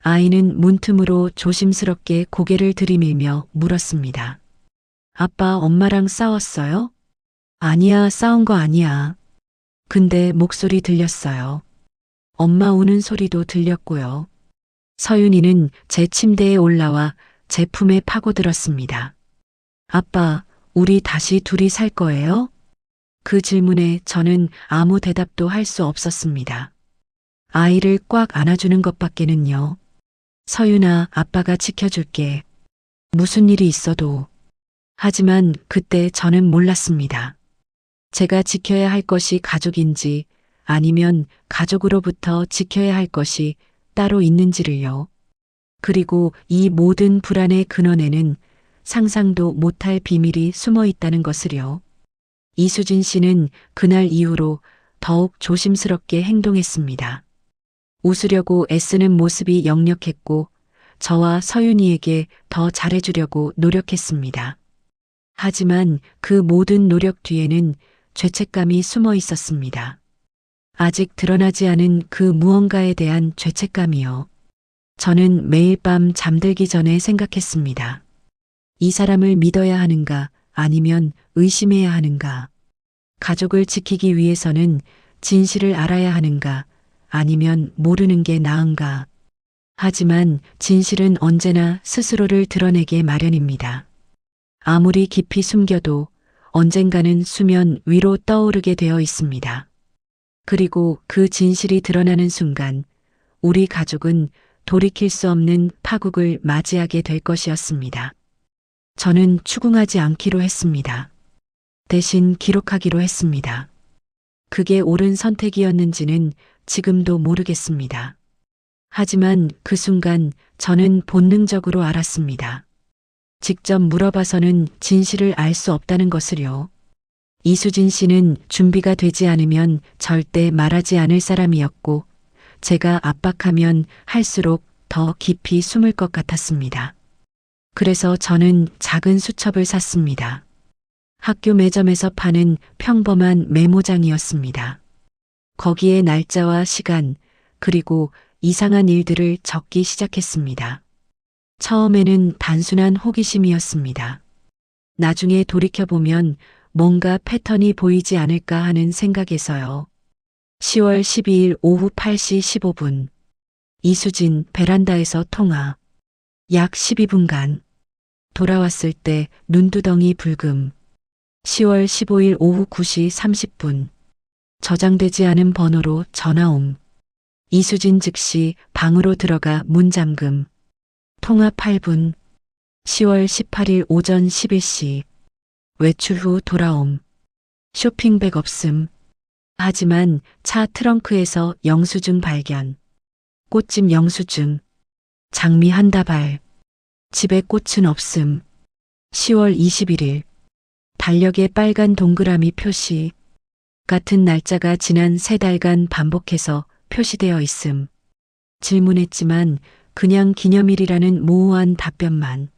아이는 문틈으로 조심스럽게 고개를 들이밀며 물었습니다. 아빠, 엄마랑 싸웠어요? 아니야, 싸운 거 아니야. 근데 목소리 들렸어요. 엄마 우는 소리도 들렸고요. 서윤이는 제 침대에 올라와 제 품에 파고들었습니다. 아빠, 우리 다시 둘이 살 거예요? 그 질문에 저는 아무 대답도 할 수 없었습니다. 아이를 꽉 안아주는 것밖에는요. 서윤아, 아빠가 지켜줄게. 무슨 일이 있어도. 하지만 그때 저는 몰랐습니다. 제가 지켜야 할 것이 가족인지 아니면 가족으로부터 지켜야 할 것이 따로 있는지를요. 그리고 이 모든 불안의 근원에는 상상도 못할 비밀이 숨어 있다는 것을요. 이수진 씨는 그날 이후로 더욱 조심스럽게 행동했습니다. 웃으려고 애쓰는 모습이 역력했고 저와 서윤이에게 더 잘해주려고 노력했습니다. 하지만 그 모든 노력 뒤에는 죄책감이 숨어 있었습니다. 아직 드러나지 않은 그 무언가에 대한 죄책감이요. 저는 매일 밤 잠들기 전에 생각했습니다. 이 사람을 믿어야 하는가 아니면 의심해야 하는가. 가족을 지키기 위해서는 진실을 알아야 하는가 아니면 모르는 게 나은가. 하지만 진실은 언제나 스스로를 드러내게 마련입니다. 아무리 깊이 숨겨도 언젠가는 수면 위로 떠오르게 되어 있습니다. 그리고 그 진실이 드러나는 순간 우리 가족은 돌이킬 수 없는 파국을 맞이하게 될 것이었습니다. 저는 추궁하지 않기로 했습니다. 대신 기록하기로 했습니다. 그게 옳은 선택이었는지는 지금도 모르겠습니다. 하지만 그 순간 저는 본능적으로 알았습니다. 직접 물어봐서는 진실을 알 수 없다는 것을요. 이수진 씨는 준비가 되지 않으면 절대 말하지 않을 사람이었고 제가 압박하면 할수록 더 깊이 숨을 것 같았습니다. 그래서 저는 작은 수첩을 샀습니다. 학교 매점에서 파는 평범한 메모장이었습니다. 거기에 날짜와 시간, 그리고 이상한 일들을 적기 시작했습니다. 처음에는 단순한 호기심이었습니다. 나중에 돌이켜보면 뭔가 패턴이 보이지 않을까 하는 생각에서요. 10월 12일 오후 8시 15분. 이수진 베란다에서 통화. 약 12분간. 돌아왔을 때 눈두덩이 붉음. 10월 15일 오후 9시 30분. 저장되지 않은 번호로 전화옴. 이수진 즉시 방으로 들어가 문 잠금. 통화 8분. 10월 18일 오전 11시. 외출 후 돌아옴. 쇼핑백 없음. 하지만 차 트렁크에서 영수증 발견. 꽃집 영수증. 장미 한 다발. 집에 꽃은 없음. 10월 21일. 달력에 빨간 동그라미 표시. 같은 날짜가 지난 3달간 반복해서 표시되어 있음. 질문했지만 그냥 기념일이라는 모호한 답변만.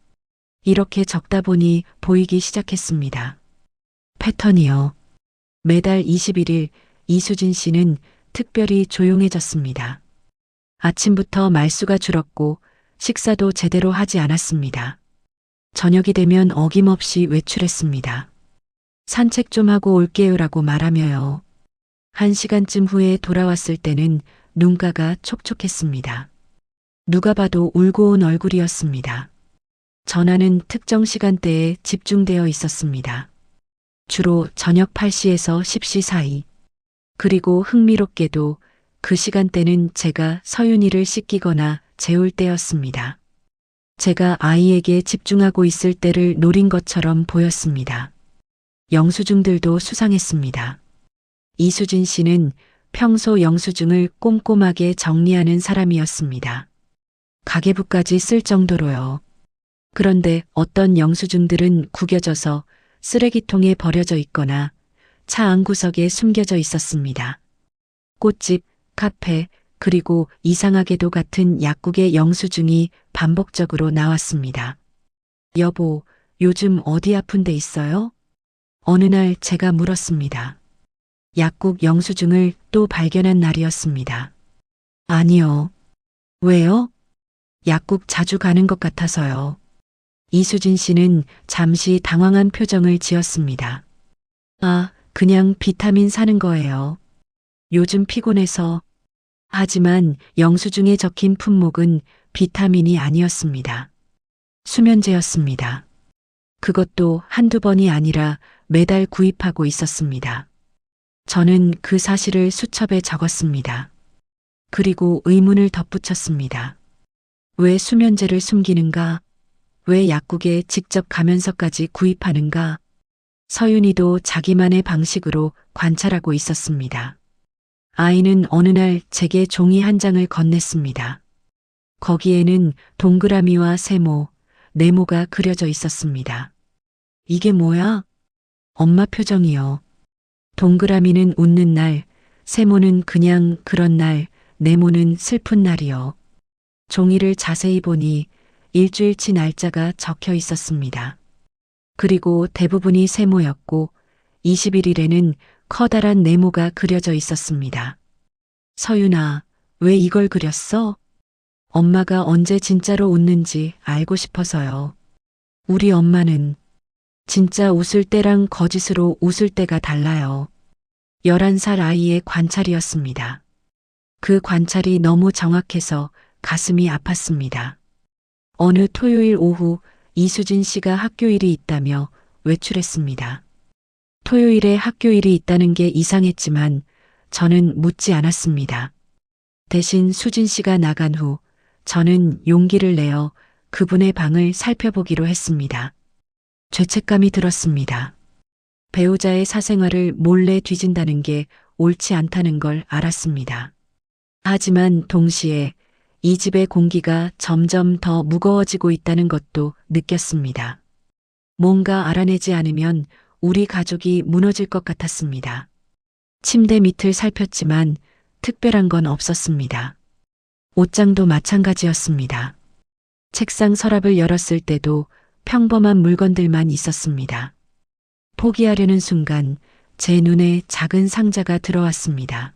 이렇게 적다 보니 보이기 시작했습니다. 패턴이요. 매달 21일 이수진 씨는 특별히 조용해졌습니다. 아침부터 말수가 줄었고 식사도 제대로 하지 않았습니다. 저녁이 되면 어김없이 외출했습니다. 산책 좀 하고 올게요라고 말하며요. 1시간쯤 후에 돌아왔을 때는 눈가가 촉촉했습니다. 누가 봐도 울고 온 얼굴이었습니다. 전화는 특정 시간대에 집중되어 있었습니다. 주로 저녁 8시에서 10시 사이. 그리고 흥미롭게도 그 시간대는 제가 서윤이를 씻기거나 재울 때였습니다. 제가 아이에게 집중하고 있을 때를 노린 것처럼 보였습니다. 영수증들도 수상했습니다. 이수진 씨는 평소 영수증을 꼼꼼하게 정리하는 사람이었습니다. 가계부까지 쓸 정도로요. 그런데 어떤 영수증들은 구겨져서 쓰레기통에 버려져 있거나 차 안구석에 숨겨져 있었습니다. 꽃집, 카페, 그리고 이상하게도 같은 약국의 영수증이 반복적으로 나왔습니다. 여보, 요즘 어디 아픈 데 있어요? 어느 날 제가 물었습니다. 약국 영수증을 또 발견한 날이었습니다. 아니요. 왜요? 약국 자주 가는 것 같아서요. 이수진 씨는 잠시 당황한 표정을 지었습니다. 아, 그냥 비타민 사는 거예요. 요즘 피곤해서. 하지만 영수증에 적힌 품목은 비타민이 아니었습니다. 수면제였습니다. 그것도 한두 번이 아니라 매달 구입하고 있었습니다. 저는 그 사실을 수첩에 적었습니다. 그리고 의문을 덧붙였습니다. 왜 수면제를 숨기는가? 왜 약국에 직접 가면서까지 구입하는가? 서윤이도 자기만의 방식으로 관찰하고 있었습니다. 아이는 어느 날 제게 종이 한 장을 건넸습니다. 거기에는 동그라미와 세모, 네모가 그려져 있었습니다. 이게 뭐야? 엄마 표정이요. 동그라미는 웃는 날, 세모는 그냥 그런 날, 네모는 슬픈 날이요. 종이를 자세히 보니 일주일치 날짜가 적혀 있었습니다. 그리고 대부분이 세모였고 21일에는 커다란 네모가 그려져 있었습니다. 서윤아, 왜 이걸 그렸어? 엄마가 언제 진짜로 웃는지 알고 싶어서요. 우리 엄마는 진짜 웃을 때랑 거짓으로 웃을 때가 달라요. 11살 아이의 관찰이었습니다. 그 관찰이 너무 정확해서 가슴이 아팠습니다. 어느 토요일 오후 이수진 씨가 학교일이 있다며 외출했습니다. 토요일에 학교일이 있다는 게 이상했지만 저는 묻지 않았습니다. 대신 수진 씨가 나간 후 저는 용기를 내어 그분의 방을 살펴보기로 했습니다. 죄책감이 들었습니다. 배우자의 사생활을 몰래 뒤진다는 게 옳지 않다는 걸 알았습니다. 하지만 동시에 이 집의 공기가 점점 더 무거워지고 있다는 것도 느꼈습니다. 뭔가 알아내지 않으면 우리 가족이 무너질 것 같았습니다. 침대 밑을 살폈지만 특별한 건 없었습니다. 옷장도 마찬가지였습니다. 책상 서랍을 열었을 때도 평범한 물건들만 있었습니다. 포기하려는 순간 제 눈에 작은 상자가 들어왔습니다.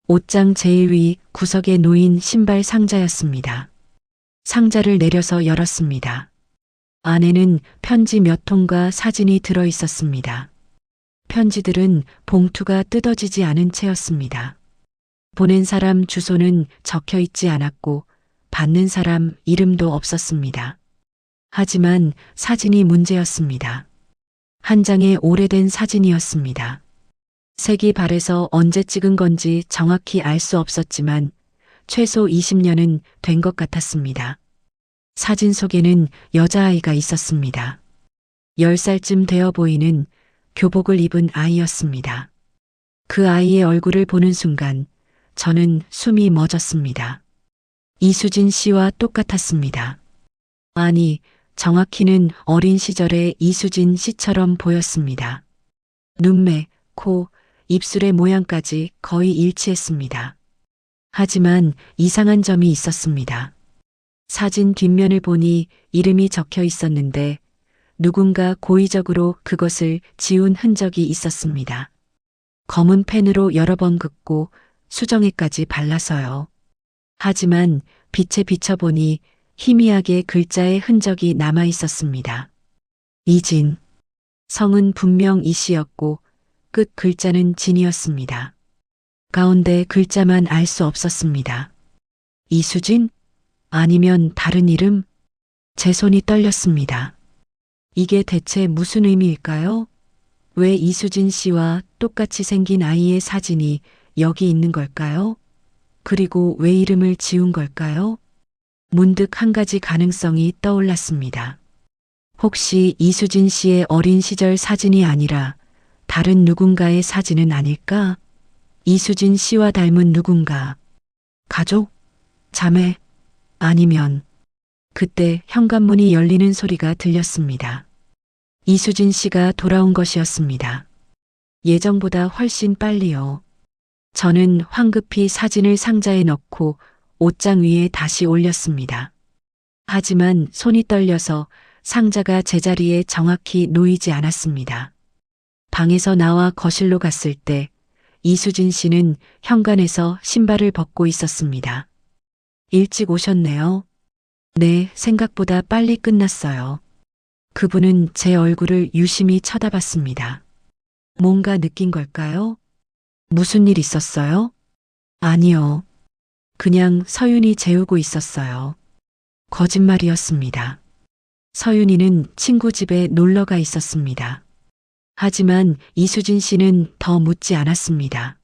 옷장 제일 위 구석에 놓인 신발 상자였습니다. 상자를 내려서 열었습니다. 안에는 편지 몇 통과 사진이 들어 있었습니다. 편지들은 봉투가 뜯어지지 않은 채였습니다. 보낸 사람 주소는 적혀 있지 않았고 받는 사람 이름도 없었습니다. 하지만 사진이 문제였습니다. 한 장의 오래된 사진이었습니다. 색이 바래서 언제 찍은 건지 정확히 알 수 없었지만 최소 20년은 된 것 같았습니다. 사진 속에는 여자아이가 있었습니다. 10살쯤 되어 보이는 교복을 입은 아이였습니다. 그 아이의 얼굴을 보는 순간 저는 숨이 멎었습니다. 이수진 씨와 똑같았습니다. 아니, 정확히는 어린 시절의 이수진 씨처럼 보였습니다. 눈매, 코, 입술의 모양까지 거의 일치했습니다. 하지만 이상한 점이 있었습니다. 사진 뒷면을 보니 이름이 적혀 있었는데 누군가 고의적으로 그것을 지운 흔적이 있었습니다. 검은 펜으로 여러 번 긋고 수정에까지 발라서요. 하지만 빛에 비춰보니 희미하게 글자의 흔적이 남아 있었습니다. 이진. 성은 분명 이 씨였고 끝 글자는 진이었습니다. 가운데 글자만 알 수 없었습니다. 이수진? 아니면 다른 이름? 제 손이 떨렸습니다. 이게 대체 무슨 의미일까요? 왜 이수진 씨와 똑같이 생긴 아이의 사진이 여기 있는 걸까요? 그리고 왜 이름을 지운 걸까요? 문득 한 가지 가능성이 떠올랐습니다. 혹시 이수진 씨의 어린 시절 사진이 아니라 다른 누군가의 사진은 아닐까? 이수진 씨와 닮은 누군가. 가족? 자매? 아니면 그때 현관문이 열리는 소리가 들렸습니다. 이수진 씨가 돌아온 것이었습니다. 예정보다 훨씬 빨리요. 저는 황급히 사진을 상자에 넣고 옷장 위에 다시 올렸습니다. 하지만 손이 떨려서 상자가 제자리에 정확히 놓이지 않았습니다. 방에서 나와 거실로 갔을 때 이수진 씨는 현관에서 신발을 벗고 있었습니다. 일찍 오셨네요. 네, 생각보다 빨리 끝났어요. 그분은 제 얼굴을 유심히 쳐다봤습니다. 뭔가 느낀 걸까요? 무슨 일 있었어요? 아니요. 그냥 서윤이 재우고 있었어요. 거짓말이었습니다. 서윤이는 친구 집에 놀러가 있었습니다. 하지만 이수진 씨는 더 묻지 않았습니다.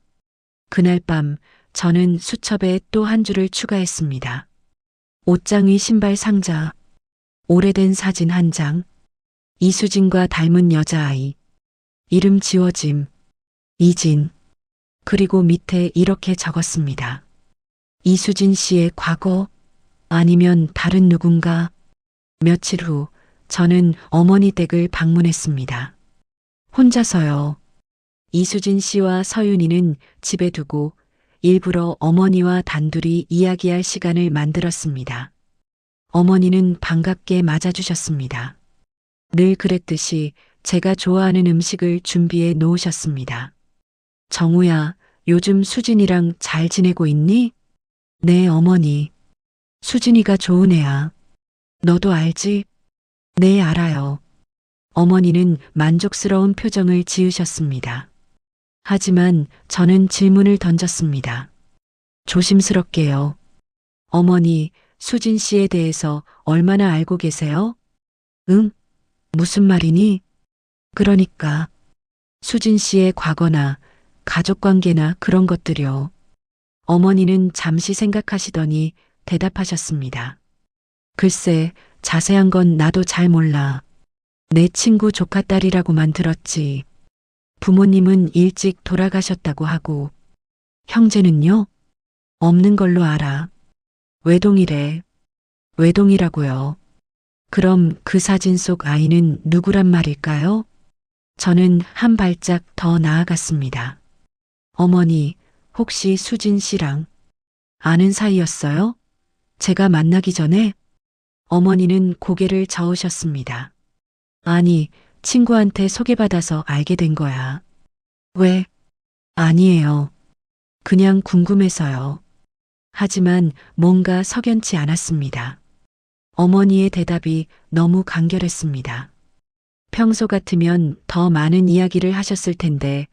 그날 밤 저는 수첩에 또 한 줄을 추가했습니다. 옷장위 신발 상자, 오래된 사진 한 장, 이수진과 닮은 여자아이, 이름 지워짐, 이진, 그리고 밑에 이렇게 적었습니다. 이수진 씨의 과거, 아니면 다른 누군가. 며칠 후 저는 어머니 댁을 방문했습니다. 혼자서요. 이수진 씨와 서윤이는 집에 두고 일부러 어머니와 단둘이 이야기할 시간을 만들었습니다. 어머니는 반갑게 맞아주셨습니다. 늘 그랬듯이 제가 좋아하는 음식을 준비해 놓으셨습니다. 정우야, 요즘 수진이랑 잘 지내고 있니? 네, 어머니. 수진이가 좋은 애야. 너도 알지? 네, 알아요. 어머니는 만족스러운 표정을 지으셨습니다. 하지만 저는 질문을 던졌습니다. 조심스럽게요. 어머니, 수진 씨에 대해서 얼마나 알고 계세요? 응? 무슨 말이니? 그러니까 수진 씨의 과거나 가족 관계나 그런 것들이요. 어머니는 잠시 생각하시더니 대답하셨습니다. 글쎄, 자세한 건 나도 잘 몰라. 내 친구 조카 딸이라고만 들었지. 부모님은 일찍 돌아가셨다고 하고, 형제는요? 없는 걸로 알아. 외동이래. 외동이라고요. 그럼 그 사진 속 아이는 누구란 말일까요? 저는 한 발짝 더 나아갔습니다. 어머니, 혹시 수진 씨랑 아는 사이였어요? 제가 만나기 전에? 어머니는 고개를 저으셨습니다. 아니, 친구한테 소개받아서 알게 된 거야. 왜? 아니에요. 그냥 궁금해서요. 하지만 뭔가 석연치 않았습니다. 어머니의 대답이 너무 간결했습니다. 평소 같으면 더 많은 이야기를 하셨을 텐데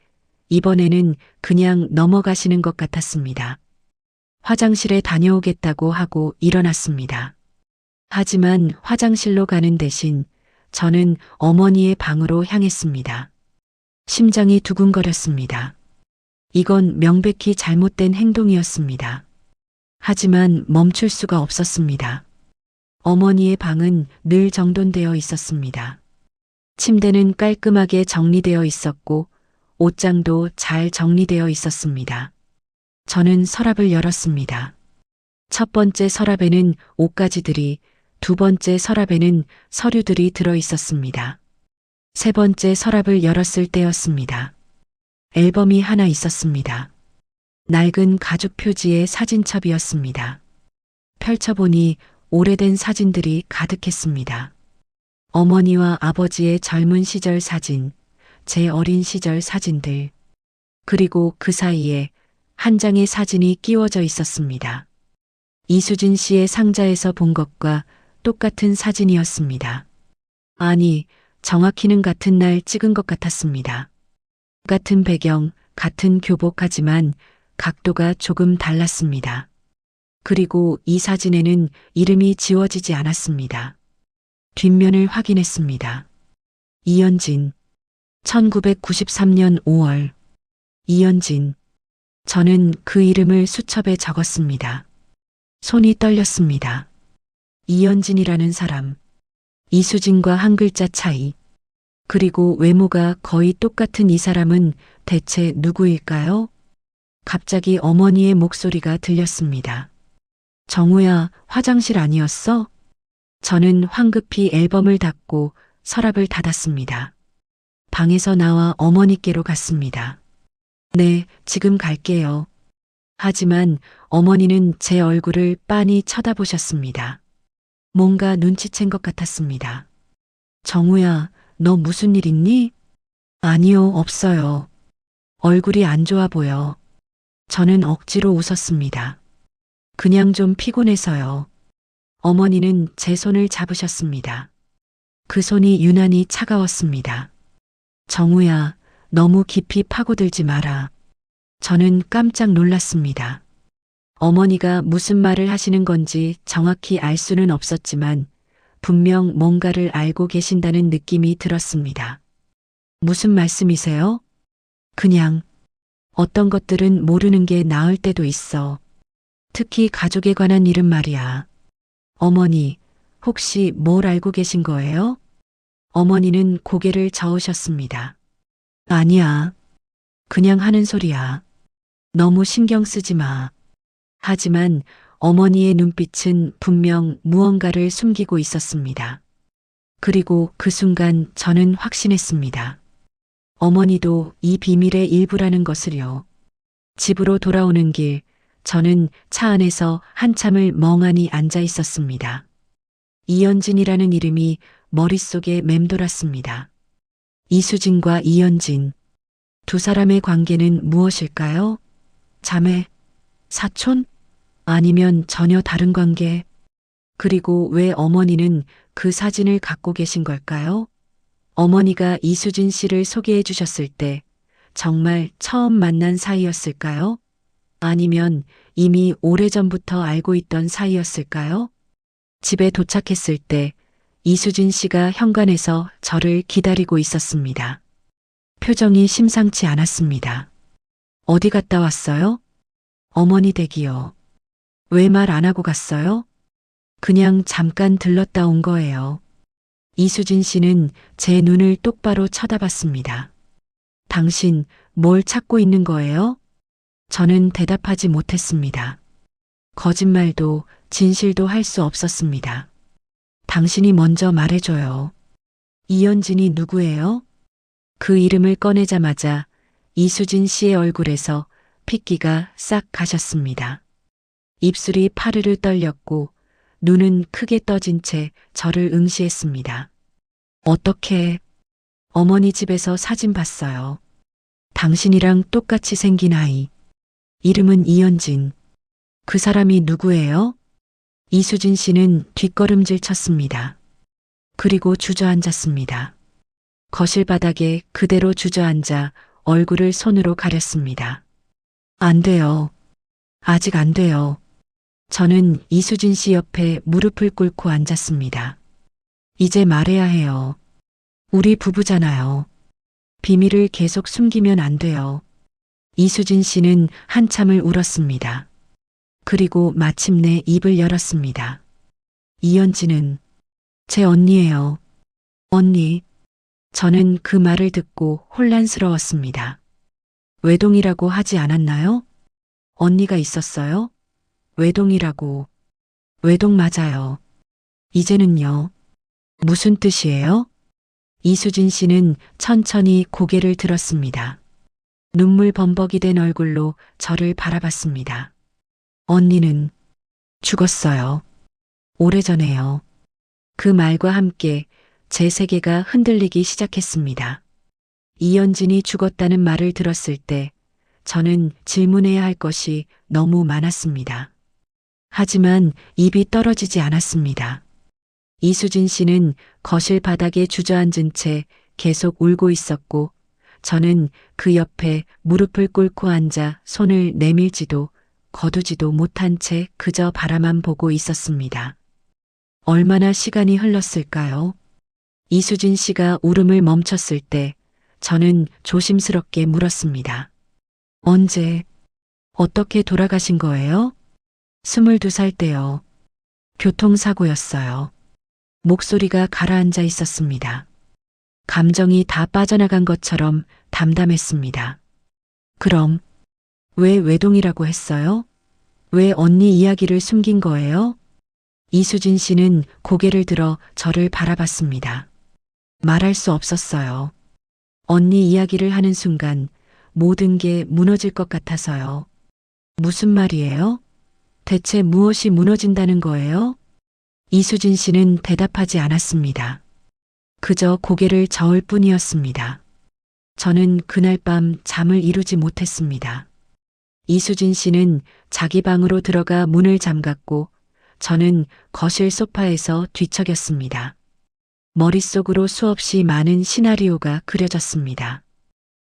이번에는 그냥 넘어가시는 것 같았습니다. 화장실에 다녀오겠다고 하고 일어났습니다. 하지만 화장실로 가는 대신 저는 어머니의 방으로 향했습니다. 심장이 두근거렸습니다. 이건 명백히 잘못된 행동이었습니다. 하지만 멈출 수가 없었습니다. 어머니의 방은 늘 정돈되어 있었습니다. 침대는 깔끔하게 정리되어 있었고 옷장도 잘 정리되어 있었습니다. 저는 서랍을 열었습니다. 첫 번째 서랍에는 옷가지들이, 두 번째 서랍에는 서류들이 들어 있었습니다. 세 번째 서랍을 열었을 때였습니다. 앨범이 하나 있었습니다. 낡은 가죽 표지의 사진첩이었습니다. 펼쳐보니 오래된 사진들이 가득했습니다. 어머니와 아버지의 젊은 시절 사진, 제 어린 시절 사진들, 그리고 그 사이에 한 장의 사진이 끼워져 있었습니다. 이수진 씨의 상자에서 본 것과 똑같은 사진이었습니다. 아니, 정확히는 같은 날 찍은 것 같았습니다. 같은 배경, 같은 교복하지만 각도가 조금 달랐습니다. 그리고 이 사진에는 이름이 지워지지 않았습니다. 뒷면을 확인했습니다. 이연진, 1993년 5월. 이연진. 저는 그 이름을 수첩에 적었습니다. 손이 떨렸습니다. 이연진이라는 사람. 이수진과 한 글자 차이. 그리고 외모가 거의 똑같은 이 사람은 대체 누구일까요? 갑자기 어머니의 목소리가 들렸습니다. 정우야, 화장실 아니었어? 저는 황급히 앨범을 닫고 서랍을 닫았습니다. 방에서 나와 어머니께로 갔습니다. 네, 지금 갈게요. 하지만 어머니는 제 얼굴을 빤히 쳐다보셨습니다. 뭔가 눈치챈 것 같았습니다. 정우야, 너 무슨 일 있니? 아니요, 없어요. 얼굴이 안 좋아 보여. 저는 억지로 웃었습니다. 그냥 좀 피곤해서요. 어머니는 제 손을 잡으셨습니다. 그 손이 유난히 차가웠습니다. 정우야, 너무 깊이 파고들지 마라. 저는 깜짝 놀랐습니다. 어머니가 무슨 말을 하시는 건지 정확히 알 수는 없었지만 분명 뭔가를 알고 계신다는 느낌이 들었습니다. 무슨 말씀이세요? 그냥 어떤 것들은 모르는 게 나을 때도 있어. 특히 가족에 관한 일은 말이야. 어머니, 혹시 뭘 알고 계신 거예요? 어머니는 고개를 저으셨습니다. 아니야. 그냥 하는 소리야. 너무 신경 쓰지 마. 하지만 어머니의 눈빛은 분명 무언가를 숨기고 있었습니다. 그리고 그 순간 저는 확신했습니다. 어머니도 이 비밀의 일부라는 것을요. 집으로 돌아오는 길, 저는 차 안에서 한참을 멍하니 앉아 있었습니다. 이연진이라는 이름이 머릿속에 맴돌았습니다. 이수진과 이연진. 두 사람의 관계는 무엇일까요? 자매? 사촌? 아니면 전혀 다른 관계? 그리고 왜 어머니는 그 사진을 갖고 계신 걸까요? 어머니가 이수진 씨를 소개해 주셨을 때 정말 처음 만난 사이였을까요? 아니면 이미 오래전부터 알고 있던 사이였을까요? 집에 도착했을 때 이수진 씨가 현관에서 저를 기다리고 있었습니다. 표정이 심상치 않았습니다. 어디 갔다 왔어요? 어머니 댁이요. 왜 말 안 하고 갔어요? 그냥 잠깐 들렀다 온 거예요. 이수진 씨는 제 눈을 똑바로 쳐다봤습니다. 당신 뭘 찾고 있는 거예요? 저는 대답하지 못했습니다. 거짓말도 진실도 할 수 없었습니다. 당신이 먼저 말해줘요. 이연진이 누구예요? 그 이름을 꺼내자마자 이수진 씨의 얼굴에서 핏기가 싹 가셨습니다. 입술이 파르르 떨렸고 눈은 크게 떠진 채 저를 응시했습니다. 어떻게? 어머니 집에서 사진 봤어요. 당신이랑 똑같이 생긴 아이. 이름은 이연진. 그 사람이 누구예요? 이수진 씨는 뒷걸음질 쳤습니다. 그리고 주저앉았습니다. 거실 바닥에 그대로 주저앉아 얼굴을 손으로 가렸습니다. 안 돼요. 아직 안 돼요. 저는 이수진 씨 옆에 무릎을 꿇고 앉았습니다. 이제 말해야 해요. 우리 부부잖아요. 비밀을 계속 숨기면 안 돼요. 이수진 씨는 한참을 울었습니다. 그리고 마침내 입을 열었습니다. 이연진은 제 언니예요. 언니. 저는 그 말을 듣고 혼란스러웠습니다. 외동이라고 하지 않았나요? 언니가 있었어요? 외동이라고. 외동 맞아요. 이제는요. 무슨 뜻이에요? 이수진 씨는 천천히 고개를 들었습니다. 눈물 범벅이 된 얼굴로 저를 바라봤습니다. 언니는 죽었어요. 오래전에요. 그 말과 함께 제 세계가 흔들리기 시작했습니다. 이연진이 죽었다는 말을 들었을 때 저는 질문해야 할 것이 너무 많았습니다. 하지만 입이 떨어지지 않았습니다. 이수진 씨는 거실 바닥에 주저앉은 채 계속 울고 있었고 저는 그 옆에 무릎을 꿇고 앉아 손을 내밀지도 거두지도 못한 채 그저 바라만 보고 있었습니다. 얼마나 시간이 흘렀을까요? 이수진 씨가 울음을 멈췄을 때 저는 조심스럽게 물었습니다. 언제, 어떻게 돌아가신 거예요? 22살 때요. 교통사고였어요. 목소리가 가라앉아 있었습니다. 감정이 다 빠져나간 것처럼 담담했습니다. 그럼 왜 외동이라고 했어요? 왜 언니 이야기를 숨긴 거예요? 이수진 씨는 고개를 들어 저를 바라봤습니다. 말할 수 없었어요. 언니 이야기를 하는 순간 모든 게 무너질 것 같아서요. 무슨 말이에요? 대체 무엇이 무너진다는 거예요? 이수진 씨는 대답하지 않았습니다. 그저 고개를 저을 뿐이었습니다. 저는 그날 밤 잠을 이루지 못했습니다. 이수진 씨는 자기 방으로 들어가 문을 잠갔고 저는 거실 소파에서 뒤척였습니다. 머릿속으로 수없이 많은 시나리오가 그려졌습니다.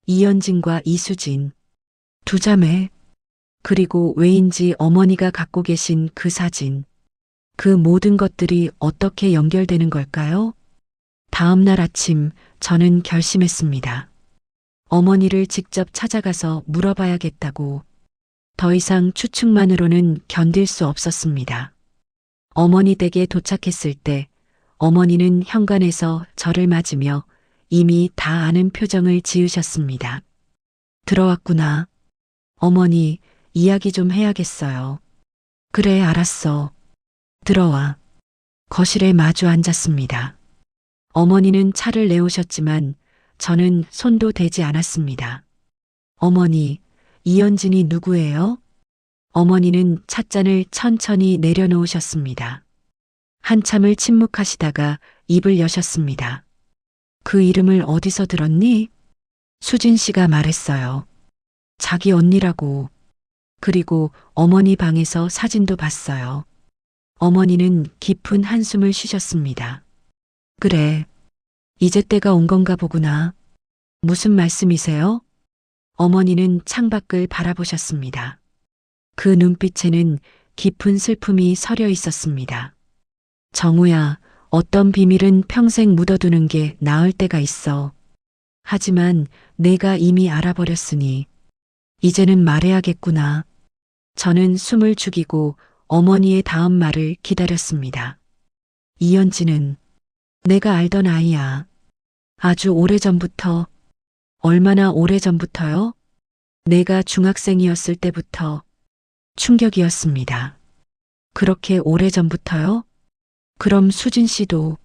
이현진과 이수진, 두 자매, 그리고 왜인지 어머니가 갖고 계신 그 사진, 그 모든 것들이 어떻게 연결되는 걸까요? 다음 날 아침 저는 결심했습니다. 어머니를 직접 찾아가서 물어봐야겠다고. 더 이상 추측만으로는 견딜 수 없었습니다. 어머니 댁에 도착했을 때 어머니는 현관에서 저를 맞으며 이미 다 아는 표정을 지으셨습니다. 들어왔구나. 어머니, 이야기 좀 해야겠어요. 그래, 알았어. 들어와. 거실에 마주 앉았습니다. 어머니는 차를 내오셨지만 저는 손도 대지 않았습니다. 어머니, 이현진이 누구예요? 어머니는 찻잔을 천천히 내려놓으셨습니다. 한참을 침묵하시다가 입을 여셨습니다. 그 이름을 어디서 들었니? 수진 씨가 말했어요. 자기 언니라고. 그리고 어머니 방에서 사진도 봤어요. 어머니는 깊은 한숨을 쉬셨습니다. 그래. 이제 때가 온 건가 보구나. 무슨 말씀이세요? 어머니는 창밖을 바라보셨습니다. 그 눈빛에는 깊은 슬픔이 서려 있었습니다. 정우야, 어떤 비밀은 평생 묻어두는 게 나을 때가 있어. 하지만 내가 이미 알아버렸으니 이제는 말해야겠구나. 저는 숨을 죽이고 어머니의 다음 말을 기다렸습니다. 이현진은 내가 알던 아이야. 아주 오래전부터. 얼마나 오래전부터요? 내가 중학생이었을 때부터. 충격이었습니다. 그렇게 오래전부터요? 그럼 수진 씨도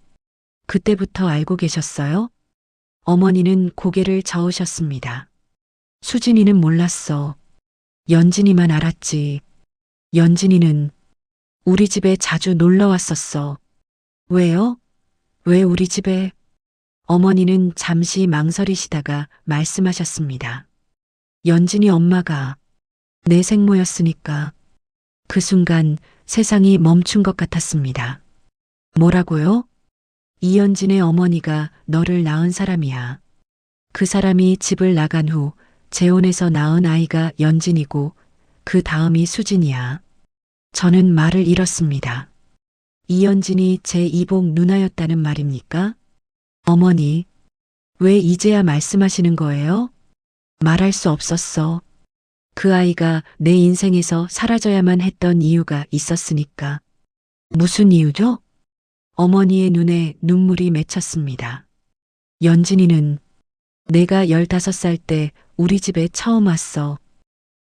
그때부터 알고 계셨어요? 어머니는 고개를 저으셨습니다. 수진이는 몰랐어. 연진이만 알았지. 연진이는 우리 집에 자주 놀러 왔었어. 왜요? 왜 우리 집에? 어머니는 잠시 망설이시다가 말씀하셨습니다. 연진이 엄마가 내 생모였으니까. 그 순간 세상이 멈춘 것 같았습니다. 뭐라고요? 이현진의 어머니가 너를 낳은 사람이야. 그 사람이 집을 나간 후 재혼해서 낳은 아이가 연진이고 그 다음이 수진이야. 저는 말을 잃었습니다. 이현진이 제 이복 누나였다는 말입니까? 어머니, 왜 이제야 말씀하시는 거예요? 말할 수 없었어. 그 아이가 내 인생에서 사라져야만 했던 이유가 있었으니까. 무슨 이유죠? 어머니의 눈에 눈물이 맺혔습니다. 연진이는 내가 15살 때 우리 집에 처음 왔어.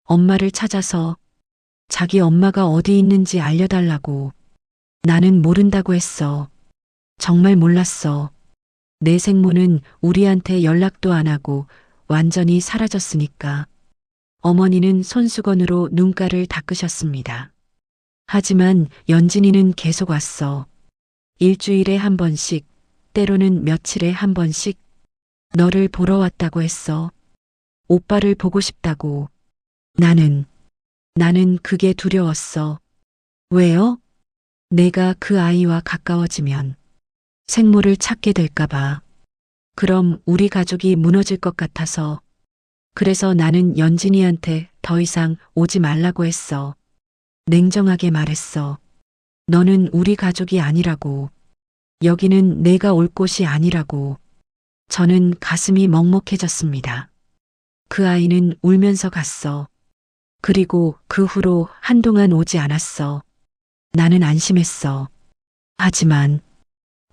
엄마를 찾아서 자기 엄마가 어디 있는지 알려달라고. 나는 모른다고 했어. 정말 몰랐어. 내 생모는 우리한테 연락도 안 하고 완전히 사라졌으니까. 어머니는 손수건으로 눈가를 닦으셨습니다. 하지만 연진이는 계속 왔어. 일주일에 한 번씩, 때로는 며칠에 한 번씩 너를 보러 왔다고 했어. 오빠를 보고 싶다고. 나는 그게 두려웠어. 왜요? 내가 그 아이와 가까워지면 생모를 찾게 될까봐. 그럼 우리 가족이 무너질 것 같아서. 그래서 나는 연진이한테 더 이상 오지 말라고 했어. 냉정하게 말했어. 너는 우리 가족이 아니라고. 여기는 내가 올 곳이 아니라고. 저는 가슴이 먹먹해졌습니다. 그 아이는 울면서 갔어. 그리고 그 후로 한동안 오지 않았어. 나는 안심했어. 하지만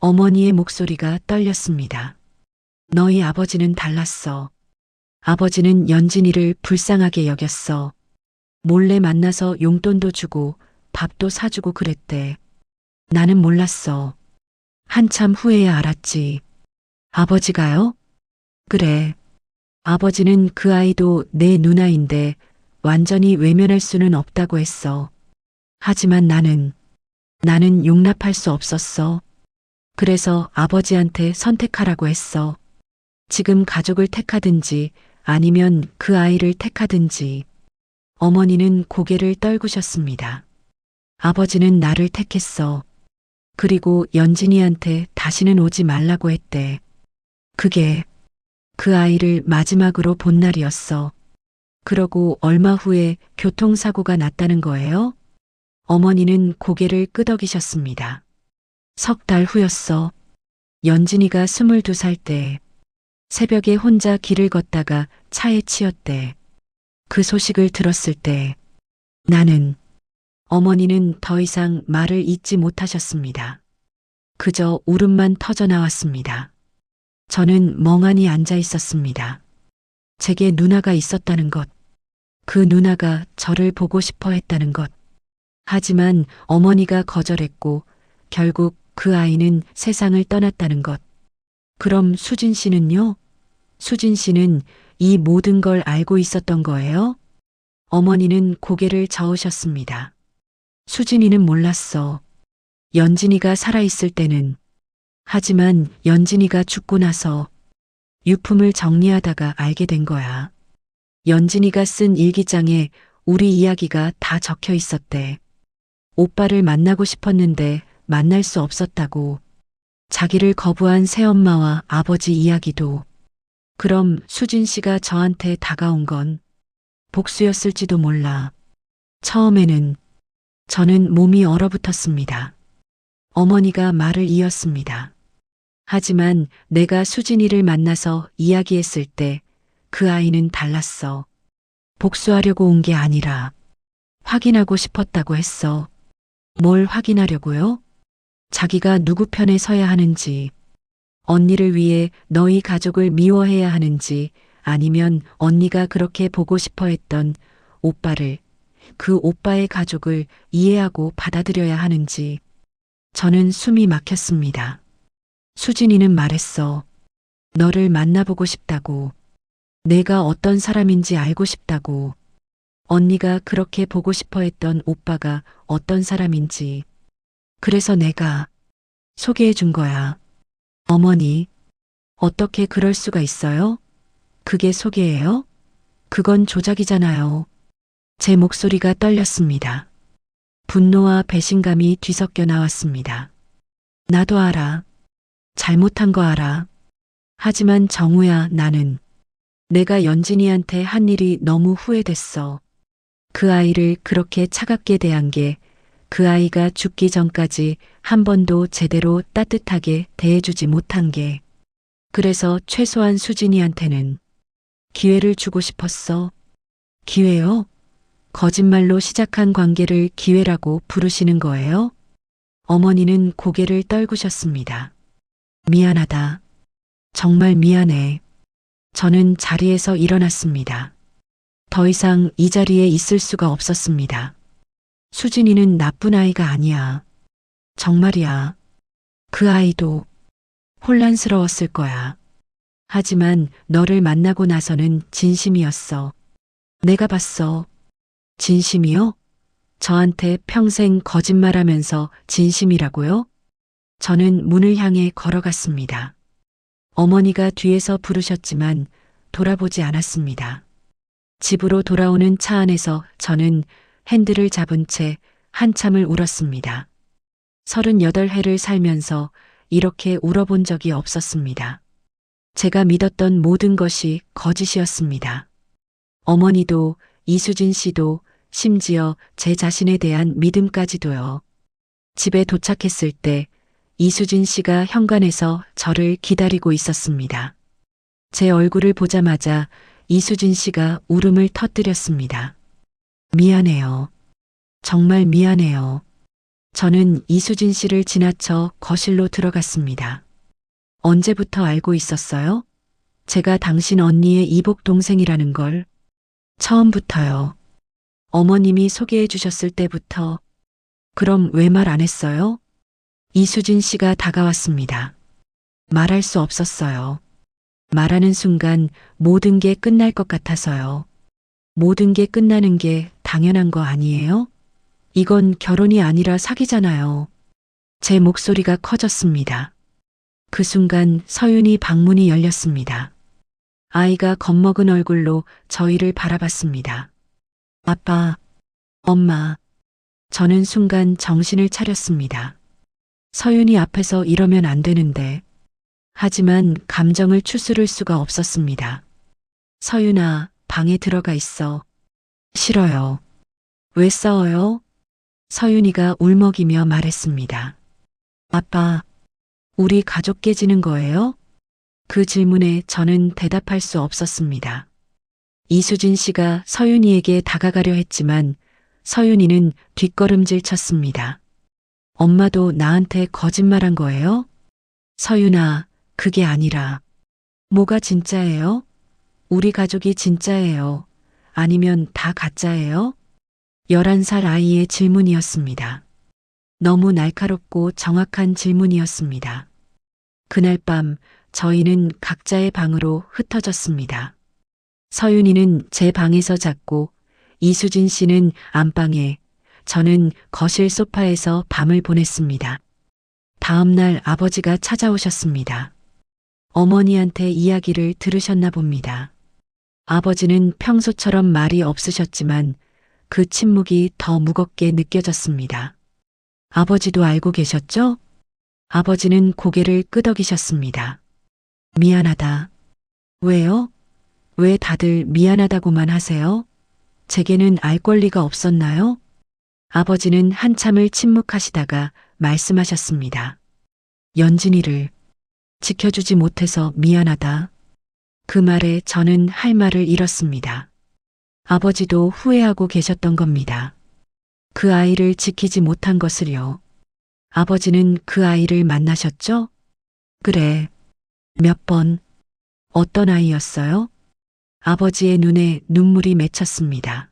어머니의 목소리가 떨렸습니다. 너희 아버지는 달랐어. 아버지는 연진이를 불쌍하게 여겼어. 몰래 만나서 용돈도 주고 밥도 사주고 그랬대. 나는 몰랐어. 한참 후에야 알았지. 아버지가요? 그래. 아버지는 그 아이도 내 누나인데 완전히 외면할 수는 없다고 했어. 하지만 나는 용납할 수 없었어. 그래서 아버지한테 선택하라고 했어. 지금 가족을 택하든지 아니면 그 아이를 택하든지. 어머니는 고개를 떨구셨습니다. 아버지는 나를 택했어. 그리고 연진이한테 다시는 오지 말라고 했대. 그게 그 아이를 마지막으로 본 날이었어. 그러고 얼마 후에 교통사고가 났다는 거예요? 어머니는 고개를 끄덕이셨습니다. 석 달 후였어. 연진이가 22살 때 새벽에 혼자 길을 걷다가 차에 치였대. 그 소식을 들었을 때 나는 어머니는 더 이상 말을 잇지 못하셨습니다. 그저 울음만 터져 나왔습니다. 저는 멍하니 앉아 있었습니다. 제게 누나가 있었다는 것, 그 누나가 저를 보고 싶어 했다는 것. 하지만 어머니가 거절했고 결국 그 아이는 세상을 떠났다는 것. 그럼 수진 씨는요? 수진 씨는 이 모든 걸 알고 있었던 거예요? 어머니는 고개를 저으셨습니다. 수진이는 몰랐어. 연진이가 살아있을 때는. 하지만 연진이가 죽고 나서 유품을 정리하다가 알게 된 거야. 연진이가 쓴 일기장에 우리 이야기가 다 적혀 있었대. 오빠를 만나고 싶었는데 만날 수 없었다고. 자기를 거부한 새엄마와 아버지 이야기도. 그럼 수진 씨가 저한테 다가온 건 복수였을지도 몰라. 처음에는 저는 몸이 얼어붙었습니다. 어머니가 말을 이었습니다. 하지만 내가 수진이를 만나서 이야기했을 때 그 아이는 달랐어. 복수하려고 온 게 아니라 확인하고 싶었다고 했어. 뭘 확인하려고요? 자기가 누구 편에 서야 하는지, 언니를 위해 너희 가족을 미워해야 하는지, 아니면 언니가 그렇게 보고 싶어 했던 오빠를, 그 오빠의 가족을 이해하고 받아들여야 하는지. 저는 숨이 막혔습니다. 수진이는 말했어. 너를 만나보고 싶다고. 내가 어떤 사람인지 알고 싶다고. 언니가 그렇게 보고 싶어 했던 오빠가 어떤 사람인지. 그래서 내가 소개해 준 거야. 어머니, 어떻게 그럴 수가 있어요? 그게 소개예요? 그건 조작이잖아요. 제 목소리가 떨렸습니다. 분노와 배신감이 뒤섞여 나왔습니다. 나도 알아. 잘못한 거 알아. 하지만 정우야, 나는 내가 연진이한테 한 일이 너무 후회됐어. 그 아이를 그렇게 차갑게 대한 게, 그 아이가 죽기 전까지 한 번도 제대로 따뜻하게 대해주지 못한 게. 그래서 최소한 수진이한테는 기회를 주고 싶었어. 기회요? 거짓말로 시작한 관계를 기회라고 부르시는 거예요? 어머니는 고개를 떨구셨습니다. 미안하다. 정말 미안해. 저는 자리에서 일어났습니다. 더 이상 이 자리에 있을 수가 없었습니다. 수진이는 나쁜 아이가 아니야. 정말이야. 그 아이도 혼란스러웠을 거야. 하지만 너를 만나고 나서는 진심이었어. 내가 봤어. 진심이요? 저한테 평생 거짓말하면서 진심이라고요? 저는 문을 향해 걸어갔습니다. 어머니가 뒤에서 부르셨지만 돌아보지 않았습니다. 집으로 돌아오는 차 안에서 저는 핸들을 잡은 채 한참을 울었습니다. 38해를 살면서 이렇게 울어본 적이 없었습니다. 제가 믿었던 모든 것이 거짓이었습니다. 어머니도, 이수진 씨도, 심지어 제 자신에 대한 믿음까지도요. 집에 도착했을 때 이수진 씨가 현관에서 저를 기다리고 있었습니다. 제 얼굴을 보자마자 이수진 씨가 울음을 터뜨렸습니다. 미안해요. 정말 미안해요. 저는 이수진 씨를 지나쳐 거실로 들어갔습니다. 언제부터 알고 있었어요? 제가 당신 언니의 이복 동생이라는 걸. 처음부터요. 어머님이 소개해 주셨을 때부터. 그럼 왜 말 안 했어요? 이수진 씨가 다가왔습니다. 말할 수 없었어요. 말하는 순간 모든 게 끝날 것 같아서요. 모든 게 끝나는 게 당연한 거 아니에요? 이건 결혼이 아니라 사귀잖아요. 제 목소리가 커졌습니다. 그 순간 서윤이 방문이 열렸습니다. 아이가 겁먹은 얼굴로 저희를 바라봤습니다. 아빠, 엄마. 저는 순간 정신을 차렸습니다. 서윤이 앞에서 이러면 안 되는데. 하지만 감정을 추스를 수가 없었습니다. 서윤아, 방에 들어가 있어. 싫어요. 왜 싸워요? 서윤이가 울먹이며 말했습니다. 아빠, 우리 가족 깨지는 거예요? 그 질문에 저는 대답할 수 없었습니다. 이수진 씨가 서윤이에게 다가가려 했지만 서윤이는 뒷걸음질 쳤습니다. 엄마도 나한테 거짓말한 거예요? 서윤아, 그게 아니라. 뭐가 진짜예요? 우리 가족이 진짜예요? 아니면 다 가짜예요? 11살 아이의 질문이었습니다. 너무 날카롭고 정확한 질문이었습니다. 그날 밤 저희는 각자의 방으로 흩어졌습니다. 서윤이는 제 방에서 잤고 이수진 씨는 안방에, 저는 거실 소파에서 밤을 보냈습니다. 다음 날 아버지가 찾아오셨습니다. 어머니한테 이야기를 들으셨나 봅니다. 아버지는 평소처럼 말이 없으셨지만 그 침묵이 더 무겁게 느껴졌습니다. 아버지도 알고 계셨죠? 아버지는 고개를 끄덕이셨습니다. 미안하다. 왜요? 왜 다들 미안하다고만 하세요? 제게는 알 권리가 없었나요? 아버지는 한참을 침묵하시다가 말씀하셨습니다. 연진이를 지켜주지 못해서 미안하다. 그 말에 저는 할 말을 잃었습니다. 아버지도 후회하고 계셨던 겁니다. 그 아이를 지키지 못한 것을요. 아버지는 그 아이를 만나셨죠? 그래. 몇 번. 어떤 아이였어요? 아버지의 눈에 눈물이 맺혔습니다.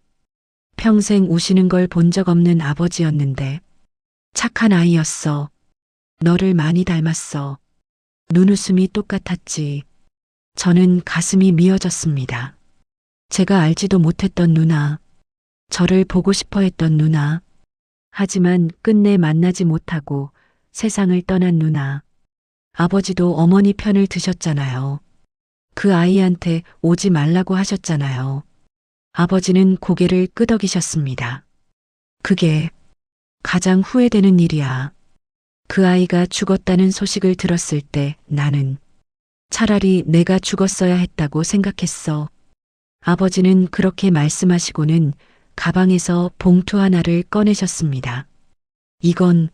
평생 우시는 걸 본 적 없는 아버지였는데 착한 아이였어. 너를 많이 닮았어. 눈웃음이 똑같았지. 저는 가슴이 미어졌습니다. 제가 알지도 못했던 누나. 저를 보고 싶어 했던 누나. 하지만 끝내 만나지 못하고 세상을 떠난 누나. 아버지도 어머니 편을 드셨잖아요. 그 아이한테 오지 말라고 하셨잖아요. 아버지는 고개를 끄덕이셨습니다. 그게 가장 후회되는 일이야. 그 아이가 죽었다는 소식을 들었을 때 나는 차라리 내가 죽었어야 했다고 생각했어. 아버지는 그렇게 말씀하시고는 가방에서 봉투 하나를 꺼내셨습니다. 이건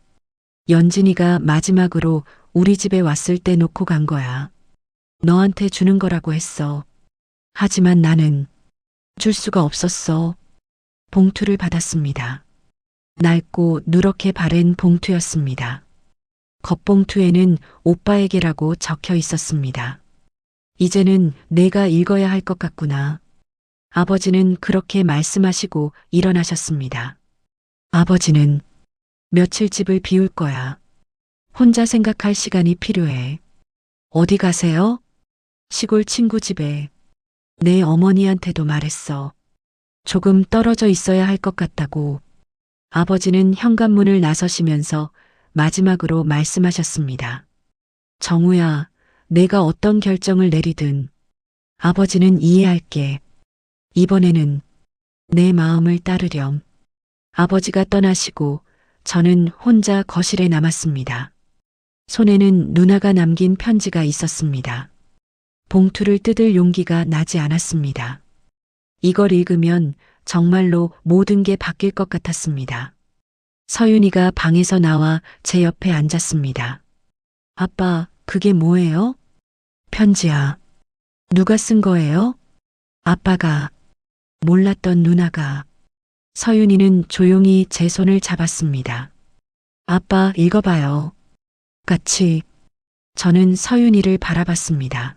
연진이가 마지막으로 우리 집에 왔을 때 놓고 간 거야. 너한테 주는 거라고 했어. 하지만 나는 줄 수가 없었어. 봉투를 받았습니다. 낡고 누렇게 바랜 봉투였습니다. 겉봉투에는 오빠에게라고 적혀 있었습니다. 이제는 내가 읽어야 할 것 같구나. 아버지는 그렇게 말씀하시고 일어나셨습니다. 아버지는 며칠 집을 비울 거야. 혼자 생각할 시간이 필요해. 어디 가세요? 시골 친구 집에. 내 어머니한테도 말했어. 조금 떨어져 있어야 할 것 같다고. 아버지는 현관문을 나서시면서 마지막으로 말씀하셨습니다. 정우야, 내가 어떤 결정을 내리든 아버지는 이해할게. 이번에는 내 마음을 따르렴. 아버지가 떠나시고 저는 혼자 거실에 남았습니다. 손에는 누나가 남긴 편지가 있었습니다. 봉투를 뜯을 용기가 나지 않았습니다. 이걸 읽으면 정말로 모든 게 바뀔 것 같았습니다. 서윤이가 방에서 나와 제 옆에 앉았습니다. 아빠, 그게 뭐예요? 편지야. 누가 쓴 거예요? 아빠가. 몰랐던 누나가. 서윤이는 조용히 제 손을 잡았습니다. 아빠, 읽어봐요. 같이. 저는 서윤이를 바라봤습니다.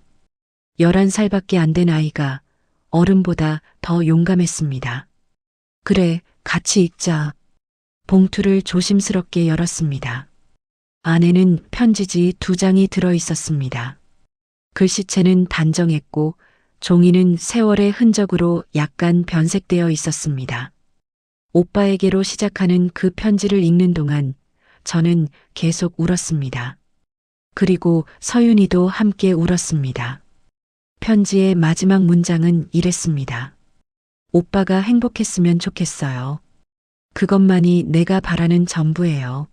11살밖에 안 된 아이가 어른보다 더 용감했습니다. 그래, 같이 읽자. 봉투를 조심스럽게 열었습니다. 안에는 편지지 2장이 들어 있었습니다. 글씨체는 단정했고 종이는 세월의 흔적으로 약간 변색되어 있었습니다. 오빠에게로 시작하는 그 편지를 읽는 동안 저는 계속 울었습니다. 그리고 서윤이도 함께 울었습니다. 편지의 마지막 문장은 이랬습니다. 오빠가 행복했으면 좋겠어요. 그것만이 내가 바라는 전부예요.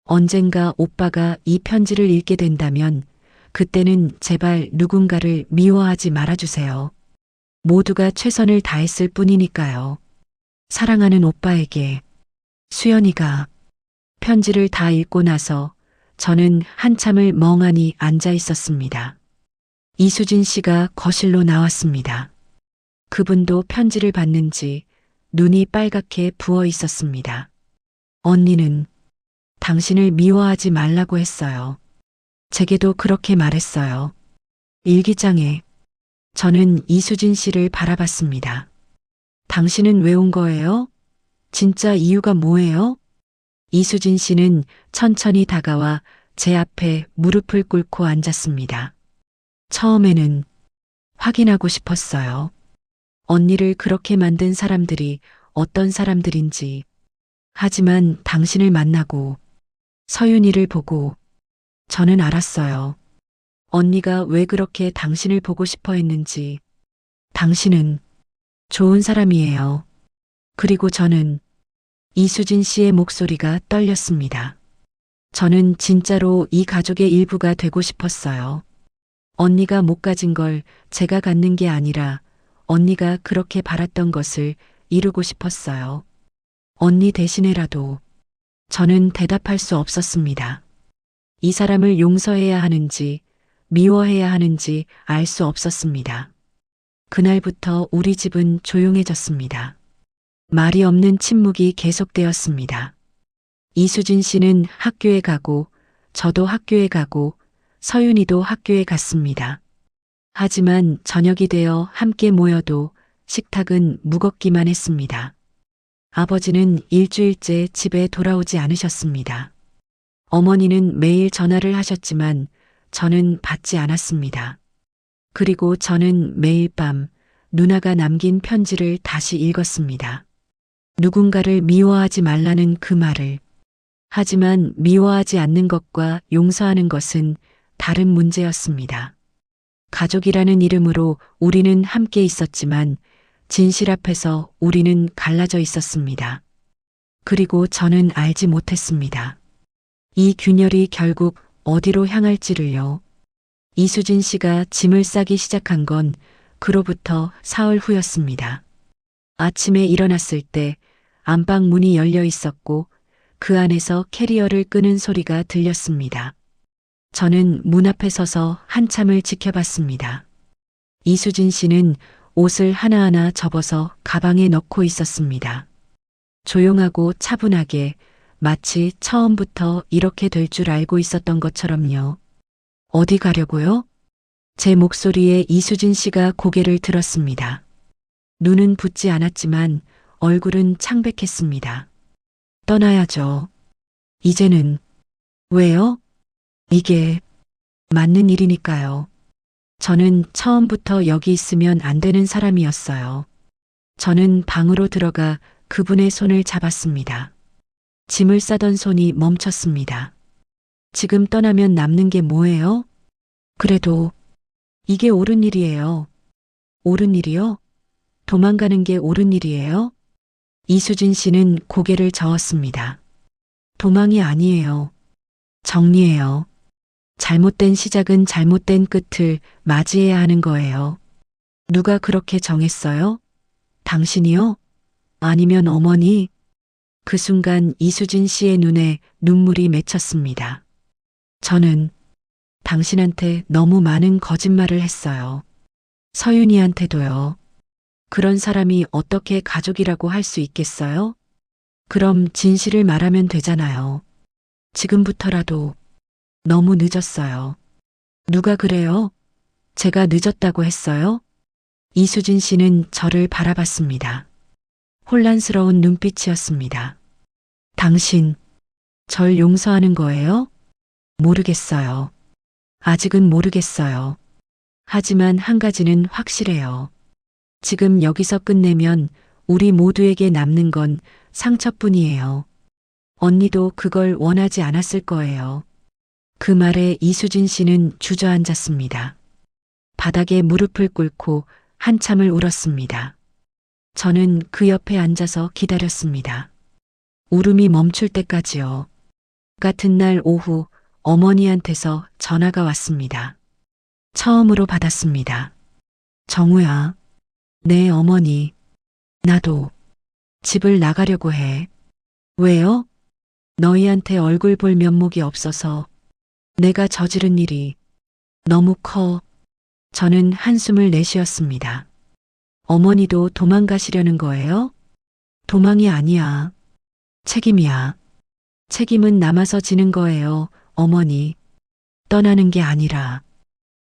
언젠가 오빠가 이 편지를 읽게 된다면 그때는 제발 누군가를 미워하지 말아주세요. 모두가 최선을 다했을 뿐이니까요. 사랑하는 오빠에게. 수연이가 편지를 다 읽고 나서 저는 한참을 멍하니 앉아 있었습니다. 이수진 씨가 거실로 나왔습니다. 그분도 편지를 받는지 눈이 빨갛게 부어 있었습니다. 언니는 당신을 미워하지 말라고 했어요. 제게도 그렇게 말했어요. 일기장에 저는 이수진 씨를 바라봤습니다. 당신은 왜 온 거예요? 진짜 이유가 뭐예요? 이수진 씨는 천천히 다가와 제 앞에 무릎을 꿇고 앉았습니다. 처음에는 확인하고 싶었어요. 언니를 그렇게 만든 사람들이 어떤 사람들인지. 하지만 당신을 만나고 서윤이를 보고 저는 알았어요. 언니가 왜 그렇게 당신을 보고 싶어 했는지. 당신은 좋은 사람이에요. 그리고 저는 이수진 씨의 목소리가 떨렸습니다. 저는 진짜로 이 가족의 일부가 되고 싶었어요. 언니가 못 가진 걸 제가 갖는 게 아니라 언니가 그렇게 바랐던 것을 이루고 싶었어요. 언니 대신에라도 저는 대답할 수 없었습니다. 이 사람을 용서해야 하는지 미워해야 하는지 알 수 없었습니다. 그날부터 우리 집은 조용해졌습니다. 말이 없는 침묵이 계속되었습니다. 이수진 씨는 학교에 가고 저도 학교에 가고 서윤이도 학교에 갔습니다. 하지만 저녁이 되어 함께 모여도 식탁은 무겁기만 했습니다. 아버지는 일주일째 집에 돌아오지 않으셨습니다. 어머니는 매일 전화를 하셨지만 저는 받지 않았습니다. 그리고 저는 매일 밤 누나가 남긴 편지를 다시 읽었습니다. 누군가를 미워하지 말라는 그 말을. 하지만 미워하지 않는 것과 용서하는 것은 다른 문제였습니다. 가족이라는 이름으로 우리는 함께 있었지만 진실 앞에서 우리는 갈라져 있었습니다. 그리고 저는 알지 못했습니다. 이 균열이 결국 어디로 향할지를요. 이수진 씨가 짐을 싸기 시작한 건 그로부터 사흘 후였습니다. 아침에 일어났을 때 안방 문이 열려 있었고 그 안에서 캐리어를 끄는 소리가 들렸습니다. 저는 문 앞에 서서 한참을 지켜봤습니다. 이수진 씨는 옷을 하나하나 접어서 가방에 넣고 있었습니다. 조용하고 차분하게 마치 처음부터 이렇게 될 줄 알고 있었던 것처럼요. 어디 가려고요? 제 목소리에 이수진 씨가 고개를 들었습니다. 눈은 붓지 않았지만 얼굴은 창백했습니다. 떠나야죠. 이제는. 왜요? 이게 맞는 일이니까요. 저는 처음부터 여기 있으면 안 되는 사람이었어요. 저는 방으로 들어가 그분의 손을 잡았습니다. 짐을 싸던 손이 멈췄습니다. 지금 떠나면 남는 게 뭐예요? 그래도 이게 옳은 일이에요. 옳은 일이요? 도망가는 게 옳은 일이에요? 이수진 씨는 고개를 저었습니다. 도망이 아니에요. 정리해요. 잘못된 시작은 잘못된 끝을 맞이해야 하는 거예요. 누가 그렇게 정했어요? 당신이요? 아니면 어머니? 그 순간 이수진 씨의 눈에 눈물이 맺혔습니다. 저는 당신한테 너무 많은 거짓말을 했어요. 서윤이한테도요. 그런 사람이 어떻게 가족이라고 할 수 있겠어요? 그럼 진실을 말하면 되잖아요. 지금부터라도. 너무 늦었어요. 누가 그래요? 제가 늦었다고 했어요? 이수진 씨는 저를 바라봤습니다. 혼란스러운 눈빛이었습니다. 당신, 절 용서하는 거예요? 모르겠어요. 아직은 모르겠어요. 하지만 한 가지는 확실해요. 지금 여기서 끝내면 우리 모두에게 남는 건 상처뿐이에요. 언니도 그걸 원하지 않았을 거예요. 그 말에 이수진 씨는 주저앉았습니다. 바닥에 무릎을 꿇고 한참을 울었습니다. 저는 그 옆에 앉아서 기다렸습니다. 울음이 멈출 때까지요. 같은 날 오후 어머니한테서 전화가 왔습니다. 처음으로 받았습니다. 정우야. 네, 어머니. 나도 집을 나가려고 해. 왜요? 너희한테 얼굴 볼 면목이 없어서 내가 저지른 일이 너무 커. 저는 한숨을 내쉬었습니다. 어머니도 도망가시려는 거예요? 도망이 아니야. 책임이야. 책임은 남아서 지는 거예요, 어머니. 떠나는 게 아니라.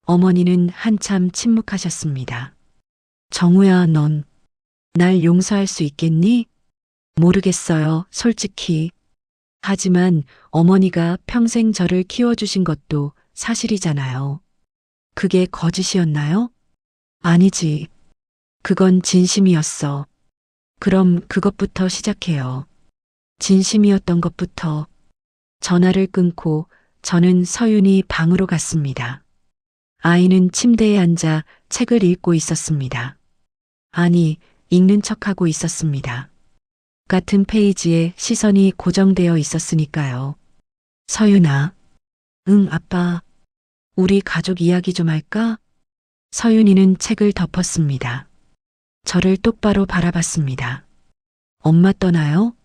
어머니는 한참 침묵하셨습니다. 정우야, 넌 날 용서할 수 있겠니? 모르겠어요, 솔직히. 하지만 어머니가 평생 저를 키워주신 것도 사실이잖아요. 그게 거짓이었나요? 아니지. 그건 진심이었어. 그럼 그것부터 시작해요. 진심이었던 것부터. 전화를 끊고 저는 서윤이 방으로 갔습니다. 아이는 침대에 앉아 책을 읽고 있었습니다. 아니, 읽는 척하고 있었습니다. 같은 페이지에 시선이 고정되어 있었으니까요. 서윤아. 응, 아빠. 우리 가족 이야기 좀 할까? 서윤이는 책을 덮었습니다. 저를 똑바로 바라봤습니다. 엄마 떠나요?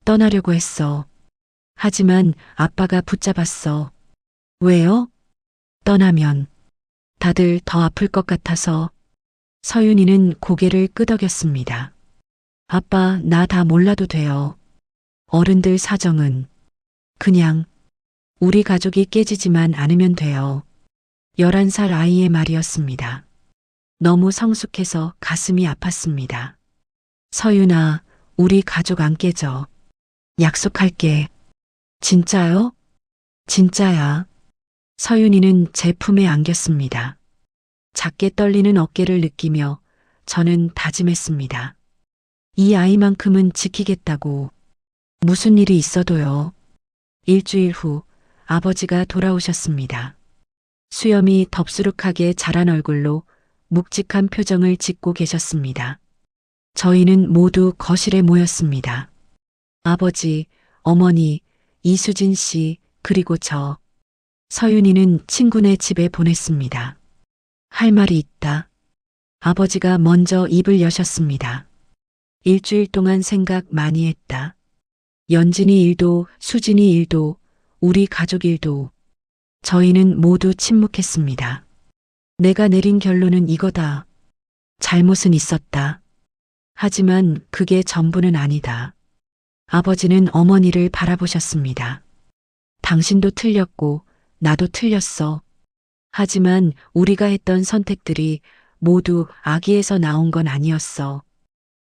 떠나려고 했어. 하지만 아빠가 붙잡았어. 왜요? 떠나면 다들 더 아플 것 같아서. 서윤이는 고개를 끄덕였습니다. 아빠, 나 다 몰라도 돼요. 어른들 사정은 그냥 우리 가족이 깨지지만 않으면 돼요. 11살 아이의 말이었습니다. 너무 성숙해서 가슴이 아팠습니다. 서윤아, 우리 가족 안 깨져. 약속할게. 진짜요? 진짜야. 서윤이는 제 품에 안겼습니다. 작게 떨리는 어깨를 느끼며 저는 다짐했습니다. 이 아이만큼은 지키겠다고. 무슨 일이 있어도요. 일주일 후 아버지가 돌아오셨습니다. 수염이 덥수룩하게 자란 얼굴로 묵직한 표정을 짓고 계셨습니다. 저희는 모두 거실에 모였습니다. 아버지, 어머니, 이수진 씨, 그리고 저. 서윤이는 친구네 집에 보냈습니다. 할 말이 있다. 아버지가 먼저 입을 여셨습니다. 일주일 동안 생각 많이 했다. 연진이 일도, 수진이 일도, 우리 가족 일도. 저희는 모두 침묵했습니다. 내가 내린 결론은 이거다. 잘못은 있었다. 하지만 그게 전부는 아니다. 아버지는 어머니를 바라보셨습니다. 당신도 틀렸고 나도 틀렸어. 하지만 우리가 했던 선택들이 모두 악의에서 나온 건 아니었어.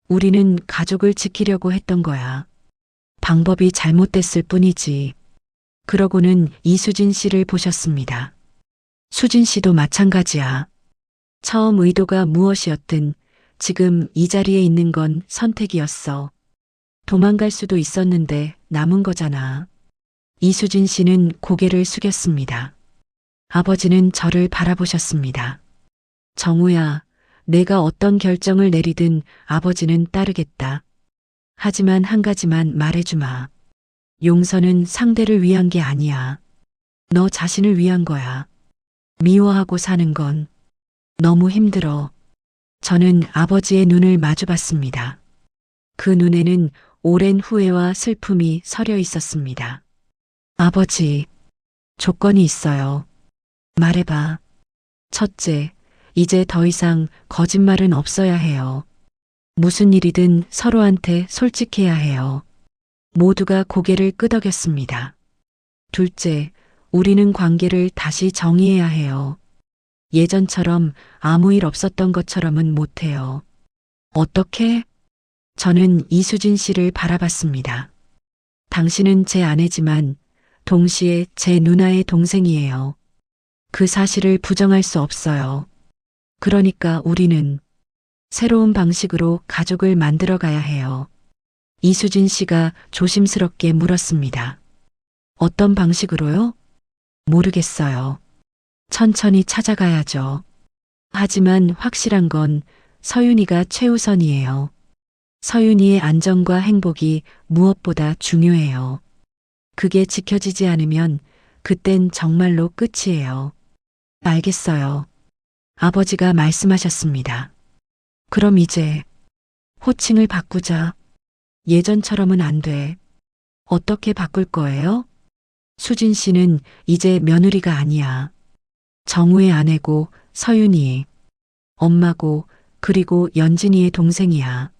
우리는 가족을 지키려고 했던 거야. 방법이 잘못됐을 뿐이지. 그러고는 이수진 씨를 보셨습니다. 수진 씨도 마찬가지야. 처음 의도가 무엇이었든 지금 이 자리에 있는 건 선택이었어. 도망갈 수도 있었는데 남은 거잖아. 이수진 씨는 고개를 숙였습니다. 아버지는 저를 바라보셨습니다. 정우야, 내가 어떤 결정을 내리든 아버지는 따르겠다. 하지만 한 가지만 말해주마. 용서는 상대를 위한 게 아니야. 너 자신을 위한 거야. 미워하고 사는 건 너무 힘들어. 저는 아버지의 눈을 마주봤습니다. 그 눈에는 오랜 후회와 슬픔이 서려 있었습니다. 아버지, 조건이 있어요. 말해봐. 첫째, 이제 더 이상 거짓말은 없어야 해요. 무슨 일이든 서로한테 솔직해야 해요. 모두가 고개를 끄덕였습니다. 둘째, 우리는 관계를 다시 정의해야 해요. 예전처럼 아무 일 없었던 것처럼은 못해요. 어떻게? 저는 이수진 씨를 바라봤습니다. 당신은 제 아내지만 동시에 제 누나의 동생이에요. 그 사실을 부정할 수 없어요. 그러니까 우리는 새로운 방식으로 가족을 만들어 가야 해요. 이수진 씨가 조심스럽게 물었습니다. 어떤 방식으로요? 모르겠어요. 천천히 찾아가야죠. 하지만 확실한 건 서윤이가 최우선이에요. 서윤이의 안전과 행복이 무엇보다 중요해요. 그게 지켜지지 않으면 그땐 정말로 끝이에요. 알겠어요. 아버지가 말씀하셨습니다. 그럼 이제 호칭을 바꾸자. 예전처럼은 안 돼. 어떻게 바꿀 거예요? 수진 씨는 이제 며느리가 아니야. 정우의 아내고 서윤이, 엄마고 그리고 연진이의 동생이야.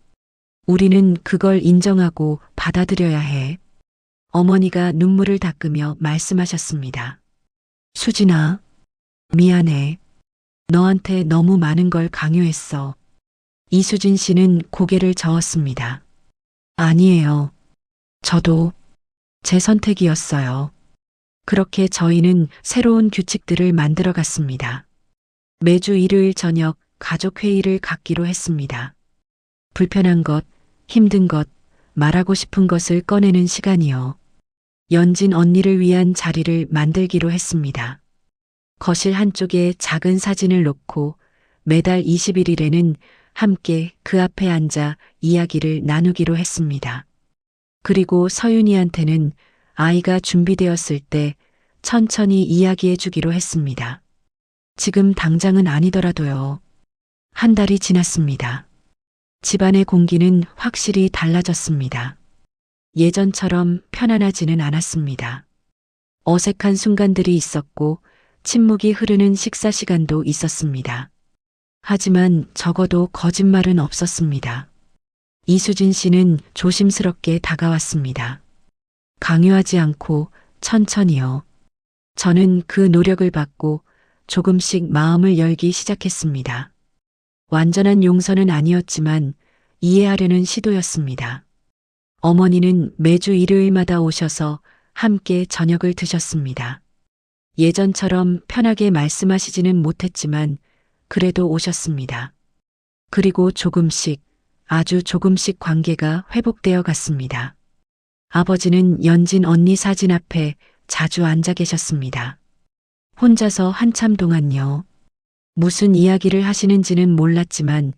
우리는 그걸 인정하고 받아들여야 해. 어머니가 눈물을 닦으며 말씀하셨습니다. 수진아, 미안해. 너한테 너무 많은 걸 강요했어. 이수진 씨는 고개를 저었습니다. 아니에요. 저도 제 선택이었어요. 그렇게 저희는 새로운 규칙들을 만들어 갔습니다. 매주 일요일 저녁 가족 회의를 갖기로 했습니다. 불편한 것, 힘든 것, 말하고 싶은 것을 꺼내는 시간이요. 연진 언니를 위한 자리를 만들기로 했습니다. 거실 한쪽에 작은 사진을 놓고 매달 21일에는 함께 그 앞에 앉아 이야기를 나누기로 했습니다. 그리고 서윤이한테는 아이가 준비되었을 때 천천히 이야기해 주기로 했습니다. 지금 당장은 아니더라도요. 한 달이 지났습니다. 집안의 공기는 확실히 달라졌습니다. 예전처럼 편안하지는 않았습니다. 어색한 순간들이 있었고 침묵이 흐르는 식사 시간도 있었습니다. 하지만 적어도 거짓말은 없었습니다. 이수진 씨는 조심스럽게 다가왔습니다. 강요하지 않고 천천히요. 저는 그 노력을 받고 조금씩 마음을 열기 시작했습니다. 완전한 용서는 아니었지만 이해하려는 시도였습니다. 어머니는 매주 일요일마다 오셔서 함께 저녁을 드셨습니다. 예전처럼 편하게 말씀하시지는 못했지만 그래도 오셨습니다. 그리고 조금씩, 아주 조금씩 관계가 회복되어 갔습니다. 아버지는 연진 언니 사진 앞에 자주 앉아 계셨습니다. 혼자서 한참 동안요. 무슨 이야기를 하시는지는 몰랐지만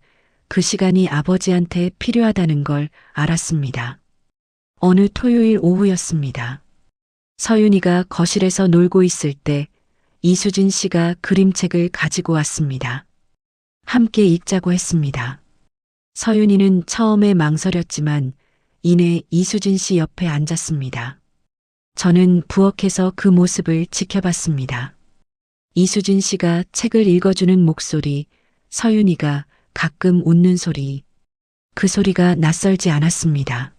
그 시간이 아버지한테 필요하다는 걸 알았습니다. 어느 토요일 오후였습니다. 서윤이가 거실에서 놀고 있을 때 이수진 씨가 그림책을 가지고 왔습니다. 함께 읽자고 했습니다. 서윤이는 처음에 망설였지만 이내 이수진 씨 옆에 앉았습니다. 저는 부엌에서 그 모습을 지켜봤습니다. 이수진 씨가 책을 읽어주는 목소리, 서윤이가 가끔 웃는 소리. 그 소리가 낯설지 않았습니다.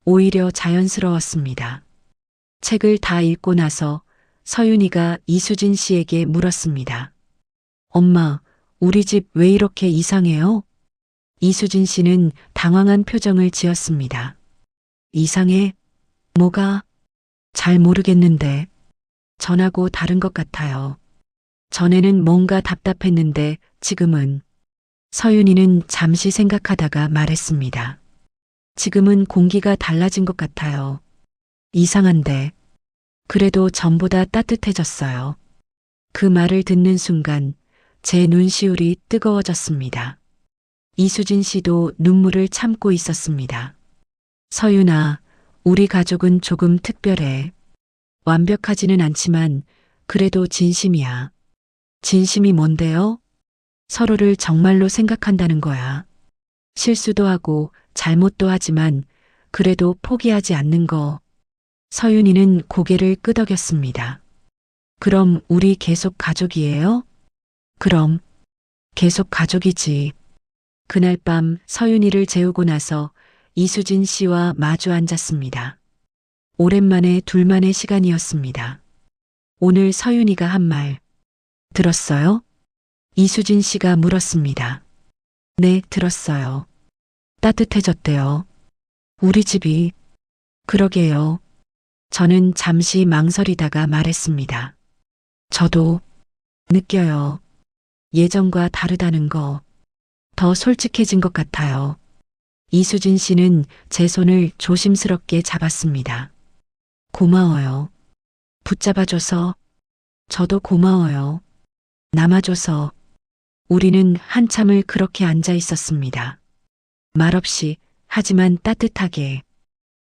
오히려 자연스러웠습니다. 책을 다 읽고 나서 서윤이가 이수진 씨에게 물었습니다. 엄마, 우리 집 왜 이렇게 이상해요? 이수진 씨는 당황한 표정을 지었습니다. 이상해? 뭐가? 잘 모르겠는데. 전하고 다른 것 같아요. 전에는 뭔가 답답했는데 지금은. 서윤이는 잠시 생각하다가 말했습니다. 지금은 공기가 달라진 것 같아요. 이상한데. 그래도 전보다 따뜻해졌어요. 그 말을 듣는 순간 제 눈시울이 뜨거워졌습니다. 이수진 씨도 눈물을 참고 있었습니다. 서윤아, 우리 가족은 조금 특별해. 완벽하지는 않지만 그래도 진심이야. 진심이 뭔데요? 서로를 정말로 생각한다는 거야. 실수도 하고 잘못도 하지만 그래도 포기하지 않는 거. 서윤이는 고개를 끄덕였습니다. 그럼 우리 계속 가족이에요? 그럼 계속 가족이지. 그날 밤 서윤이를 재우고 나서 이수진 씨와 마주 앉았습니다. 오랜만에 둘만의 시간이었습니다. 오늘 서윤이가 한 말 들었어요? 이수진 씨가 물었습니다. 네, 들었어요. 따뜻해졌대요. 우리 집이. 그러게요. 저는 잠시 망설이다가 말했습니다. 저도 느껴요. 예전과 다르다는 거. 더 솔직해진 것 같아요. 이수진 씨는 제 손을 조심스럽게 잡았습니다. 고마워요. 붙잡아줘서. 저도 고마워요. 남아줘서. 우리는 한참을 그렇게 앉아 있었습니다. 말없이, 하지만 따뜻하게.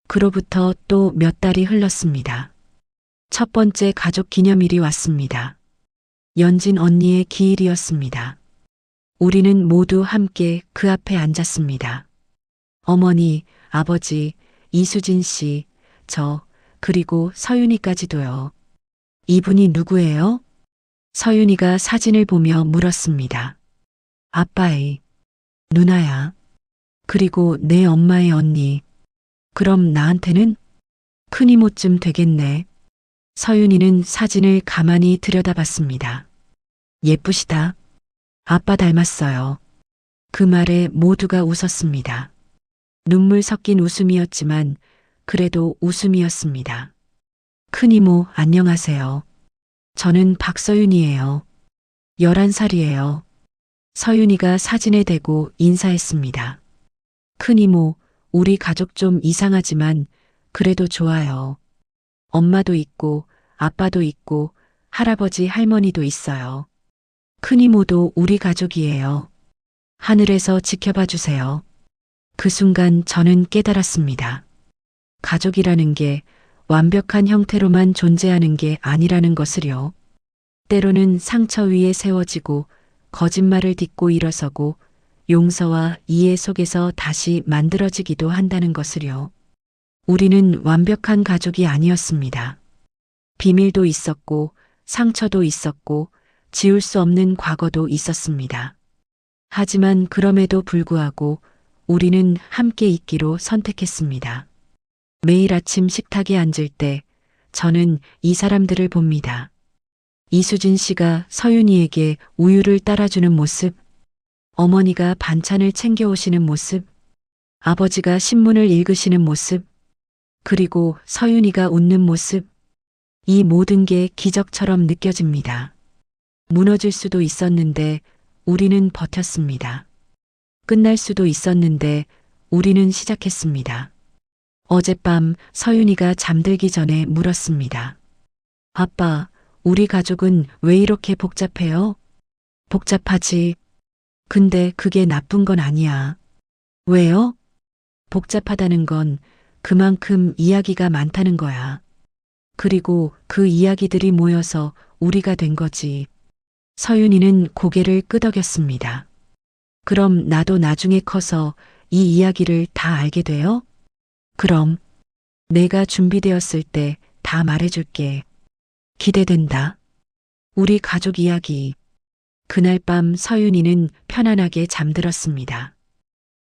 그로부터 또 몇 달이 흘렀습니다. 첫 번째 가족 기념일이 왔습니다. 연진 언니의 기일이었습니다. 우리는 모두 함께 그 앞에 앉았습니다. 어머니, 아버지, 이수진 씨, 저, 그리고 서윤이까지도요. 이분이 누구예요? 서윤이가 사진을 보며 물었습니다. 아빠의 누나야. 그리고 내 엄마의 언니. 그럼 나한테는? 큰 이모쯤 되겠네. 서윤이는 사진을 가만히 들여다봤습니다. 예쁘시다. 아빠 닮았어요. 그 말에 모두가 웃었습니다. 눈물 섞인 웃음이었지만 그래도 웃음이었습니다. 큰 이모 안녕하세요. 저는 박서윤이에요. 11살이에요. 서윤이가 사진에 대고 인사했습니다. 큰 이모, 우리 가족 좀 이상하지만 그래도 좋아요. 엄마도 있고 아빠도 있고 할아버지 할머니도 있어요. 큰 이모도 우리 가족이에요. 하늘에서 지켜봐 주세요. 그 순간 저는 깨달았습니다. 가족이라는 게 완벽한 형태로만 존재하는 게 아니라는 것을요. 때로는 상처 위에 세워지고 거짓말을 딛고 일어서고 용서와 이해 속에서 다시 만들어지기도 한다는 것을요. 우리는 완벽한 가족이 아니었습니다. 비밀도 있었고 상처도 있었고 지울 수 없는 과거도 있었습니다. 하지만 그럼에도 불구하고 우리는 함께 있기로 선택했습니다. 매일 아침 식탁에 앉을 때 저는 이 사람들을 봅니다. 이수진 씨가 서윤이에게 우유를 따라주는 모습, 어머니가 반찬을 챙겨오시는 모습, 아버지가 신문을 읽으시는 모습, 그리고 서윤이가 웃는 모습, 이 모든 게 기적처럼 느껴집니다. 무너질 수도 있었는데 우리는 버텼습니다. 끝날 수도 있었는데 우리는 시작했습니다. 어젯밤 서윤이가 잠들기 전에 물었습니다. 아빠, 우리 가족은 왜 이렇게 복잡해요? 복잡하지. 근데 그게 나쁜 건 아니야. 왜요? 복잡하다는 건 그만큼 이야기가 많다는 거야. 그리고 그 이야기들이 모여서 우리가 된 거지. 서윤이는 고개를 끄덕였습니다. 그럼 나도 나중에 커서 이 이야기를 다 알게 돼요? 그럼 내가 준비되었을 때 다 말해줄게. 기대된다. 우리 가족 이야기. 그날 밤 서윤이는 편안하게 잠들었습니다.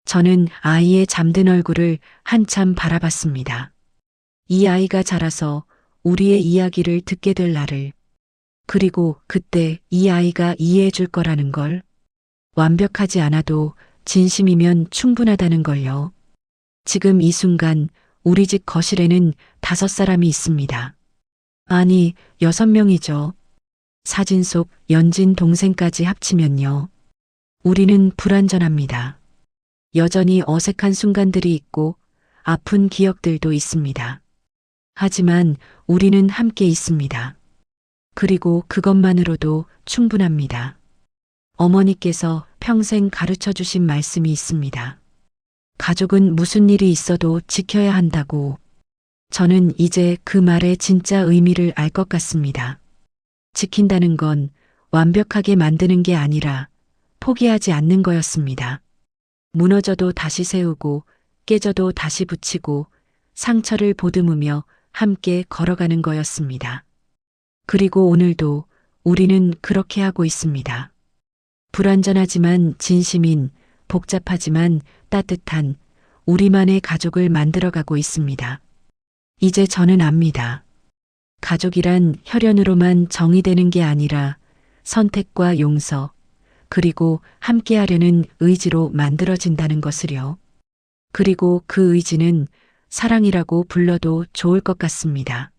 저는 아이의 잠든 얼굴을 한참 바라봤습니다. 이 아이가 자라서 우리의 이야기를 듣게 될 날을, 그리고 그때 이 아이가 이해해 줄 거라는 걸, 완벽하지 않아도 진심이면 충분하다는 걸요. 지금 이 순간 우리 집 거실에는 5사람이 있습니다. 아니, 6명이죠. 사진 속 연진 동생까지 합치면요. 우리는 불완전합니다. 여전히 어색한 순간들이 있고 아픈 기억들도 있습니다. 하지만 우리는 함께 있습니다. 그리고 그것만으로도 충분합니다. 어머니께서 평생 가르쳐 주신 말씀이 있습니다. 가족은 무슨 일이 있어도 지켜야 한다고. 저는 이제 그 말의 진짜 의미를 알 것 같습니다. 지킨다는 건 완벽하게 만드는 게 아니라 포기하지 않는 거였습니다. 무너져도 다시 세우고 깨져도 다시 붙이고 상처를 보듬으며 함께 걸어가는 거였습니다. 그리고 오늘도 우리는 그렇게 하고 있습니다. 불완전하지만 진심인, 복잡하지만 따뜻한 우리만의 가족을 만들어가고 있습니다. 이제 저는 압니다. 가족이란 혈연으로만 정의되는 게 아니라 선택과 용서, 그리고 함께하려는 의지로 만들어진다는 것을요. 그리고 그 의지는 사랑이라고 불러도 좋을 것 같습니다.